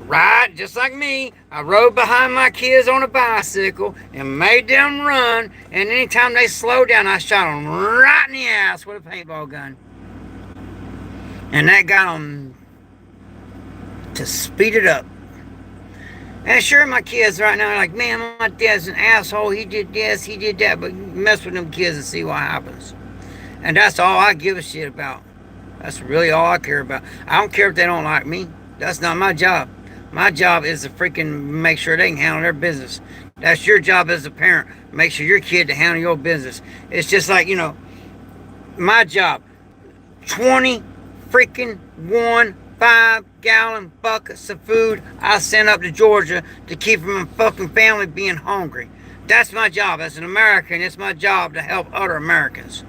right, just like me, I rode behind my kids on a bicycle and made them run, and anytime they slowed down, I shot them right in the ass with a paintball gun. And that got them to speed it up. And sure, my kids right now are like, man, my dad's an asshole. He did this, he did that. But mess with them kids and see what happens. And that's all I give a shit about. That's really all I care about. I don't care if they don't like me. That's not my job. My job is to freaking make sure they can handle their business. That's your job as a parent. Make sure your kid to handle your business. It's just like, my job. 20 freaking 5-gallon buckets of food I sent up to Georgia to keep from my fucking family being hungry. That's my job as an American. It's my job to help other Americans.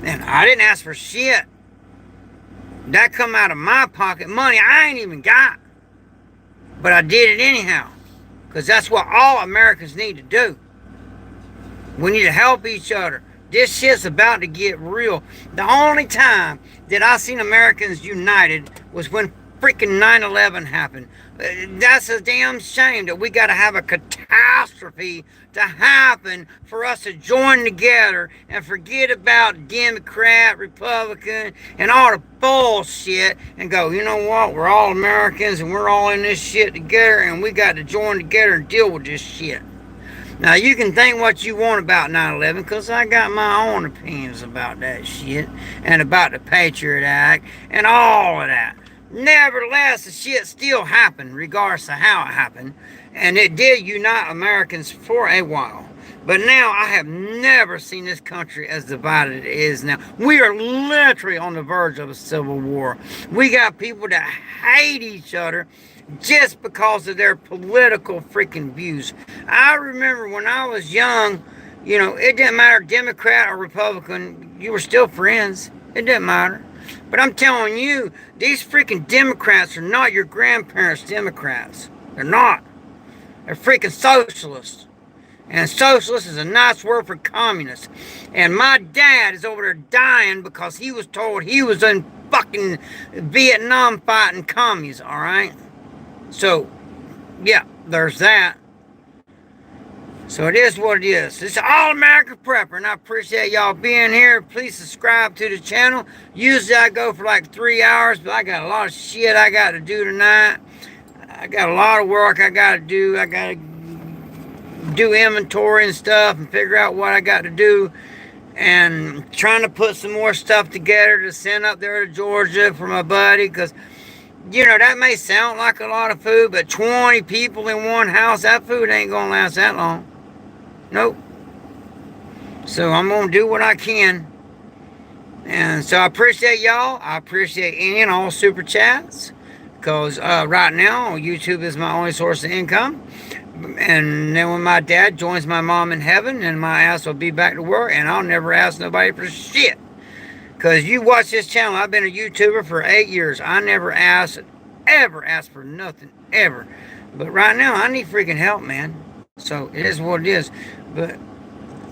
And I didn't ask for shit. That come out of my pocket. Money I ain't even got. But I did it anyhow. Because that's what all Americans need to do. We need to help each other. This shit's about to get real. The only time that I seen Americans united was when freaking 9/11 happened. That's a damn shame that we got to have a catastrophe to happen for us to join together and forget about Democrat, Republican, and all the bullshit and go, you know what, we're all Americans and we're all in this shit together and we got to join together and deal with this shit. Now, you can think what you want about 9/11 because I got my own opinions about that shit and about the Patriot Act and all of that. Nevertheless, the shit still happened regardless of how it happened. And it did unite Americans for a while. But now I have never seen this country as divided as it is now. We are literally on the verge of a civil war. We got people that hate each other just because of their political freaking views. I remember when I was young, it didn't matter Democrat or Republican, you were still friends. It didn't matter. But I'm telling you, these freaking Democrats are not your grandparents' Democrats. They're not. They're freaking socialists. And socialist is a nice word for communist. And my dad is over there dying because he was told he was in fucking Vietnam fighting commies, alright? So, yeah, there's that. So it is what it is. It's All American Prepper, and I appreciate y'all being here. Please subscribe to the channel. Usually I go for like 3 hours, but I got a lot of shit I got to do tonight. I got a lot of work I got to do. I got to do inventory and stuff and figure out what I got to do. And trying to put some more stuff together to send up there to Georgia for my buddy, because that may sound like a lot of food, but 20 people in one house, that food ain't going to last that long. Nope. So I'm going to do what I can. And so I appreciate y'all. I appreciate any and all super chats. Because right now, YouTube is my only source of income. And then when my dad joins my mom in heaven, and my ass will be back to work, and I'll never ask nobody for shit. Because you watch this channel, I've been a YouTuber for 8 years. I never ever asked for nothing, ever. But right now, I need freaking help, man. So, it is what it is. But,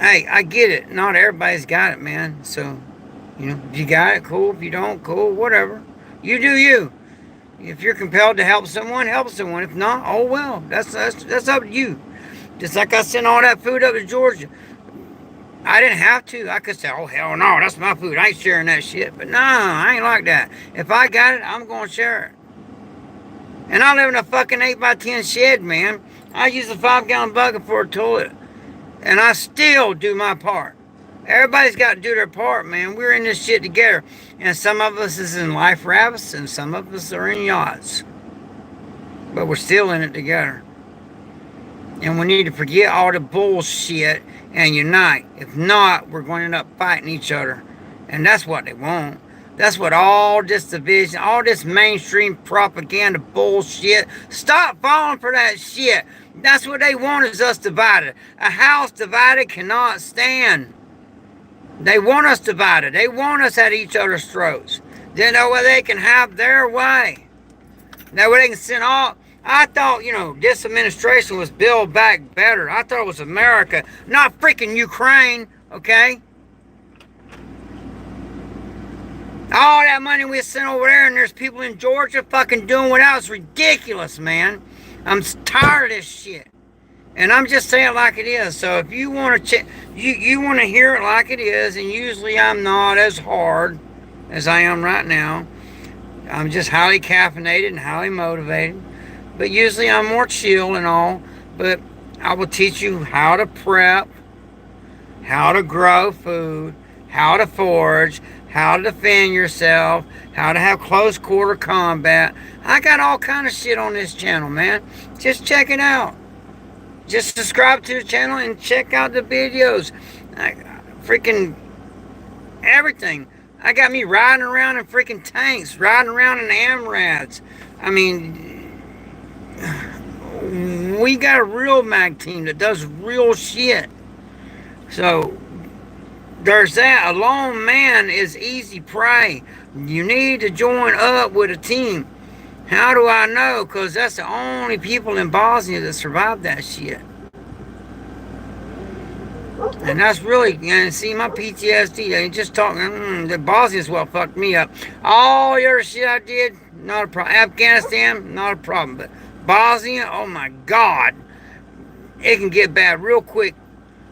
hey, I get it. Not everybody's got it, man. So, if you got it, cool. If you don't, cool. Whatever. You do you. If you're compelled to help someone, help someone. If not, oh well. That's up to you. Just like I sent all that food up to Georgia. I didn't have to. I could say, oh, hell no, that's my food. I ain't sharing that shit. But no, I ain't like that. If I got it, I'm going to share it. And I live in a fucking 8x10 shed, man. I use a 5-gallon bucket for a toilet. And I still do my part. Everybody's got to do their part, man. We're in this shit together. And some of us is in life rafts, and some of us are in yachts. But we're still in it together. And we need to forget all the bullshit and unite. If not, we're going to end up fighting each other. And that's what they want. That's what all this division, all this mainstream propaganda bullshit. Stop falling for that shit. That's what they want, is us divided. A house divided cannot stand. They want us divided. They want us at each other's throats. Then that way they can have their way. That way they can send all... I thought, this administration was built back better. I thought it was America, not freaking Ukraine, okay? All that money we sent over there, and there's people in Georgia fucking doing without. It's ridiculous, man. I'm tired of this shit. And I'm just saying it like it is. So if you want to you want to hear it like it is, and usually I'm not as hard as I am right now. I'm just highly caffeinated and highly motivated. But usually I'm more chill and all. But I will teach you how to prep, how to grow food, how to forage, how to defend yourself, how to have close quarter combat. I got all kind of shit on this channel, man. Just check it out. Just subscribe to the channel and check out the videos. Freaking everything. I got me riding around in freaking tanks, riding around in AMRADs. I mean, we got a real mag team that does real shit. So, there's that. A lone man is easy prey. You need to join up with a team. How do I know? Because that's the only people in Bosnia that survived that shit. And that's really, and see, my PTSD, I just talking, the Bosnia's what fucked me up. All the other shit I did, not a problem. Afghanistan, not a problem. But Bosnia, oh my God, it can get bad real quick.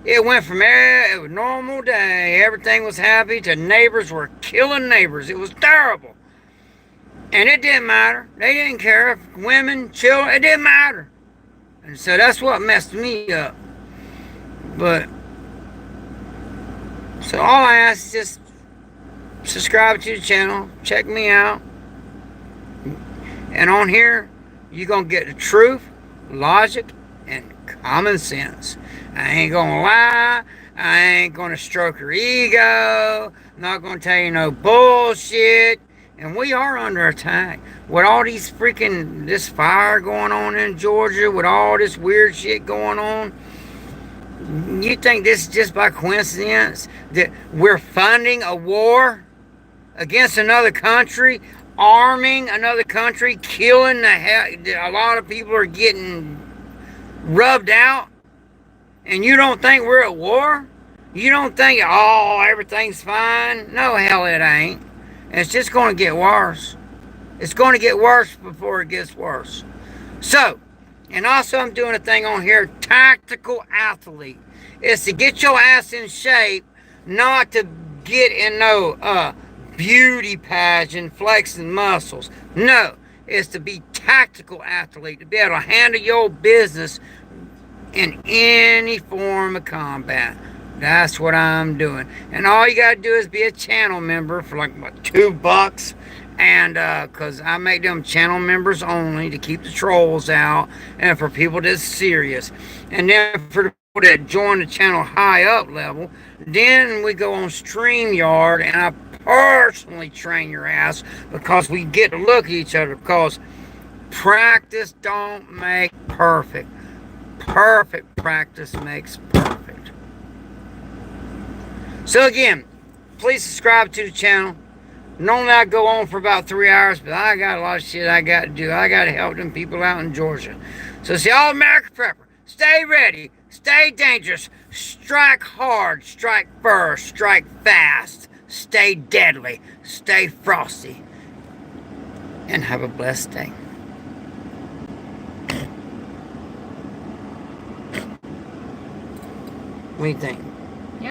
It went from it was a normal day, everything was happy, to neighbors were killing neighbors. It was terrible. And it didn't matter. They didn't care if women, children, it didn't matter. And so that's what messed me up. But, so all I ask is just subscribe to the channel, check me out. And on here, you're going to get the truth, logic, and common sense. I ain't gonna lie. I ain't gonna stroke your ego. I'm not gonna tell you no bullshit. And we are under attack. With all these freaking, this fire going on in Georgia, with all this weird shit going on, you think this is just by coincidence? That we're funding a war against another country, arming another country, killing the hell, a lot of people are getting rubbed out, and you don't think we're at war? You don't think, oh, everything's fine? No, hell it ain't. It's just going to get worse. It's going to get worse before it gets worse. So, and also I'm doing a thing on here, tactical athlete. It's to get your ass in shape, not to get in no beauty pageant, flexing muscles. No, it's to be tactical athlete, to be able to handle your business in any form of combat. That's what I'm doing. And all you gotta do is be a channel member for like, what, $2? And because I make them channel members only to keep the trolls out, and for people that's serious. And then for the people that join the channel high up level, then we go on StreamYard, and I personally train your ass, because we get to look at each other, because practice don't make perfect. Perfect practice makes perfect. So again, please subscribe to the channel. Normally I go on for about 3 hours, but I got a lot of shit I got to do. I got to help them people out in Georgia. So see, all American Prepper, stay ready, stay dangerous, strike hard, strike first, strike fast, stay deadly, stay frosty, and have a blessed day. What do you think?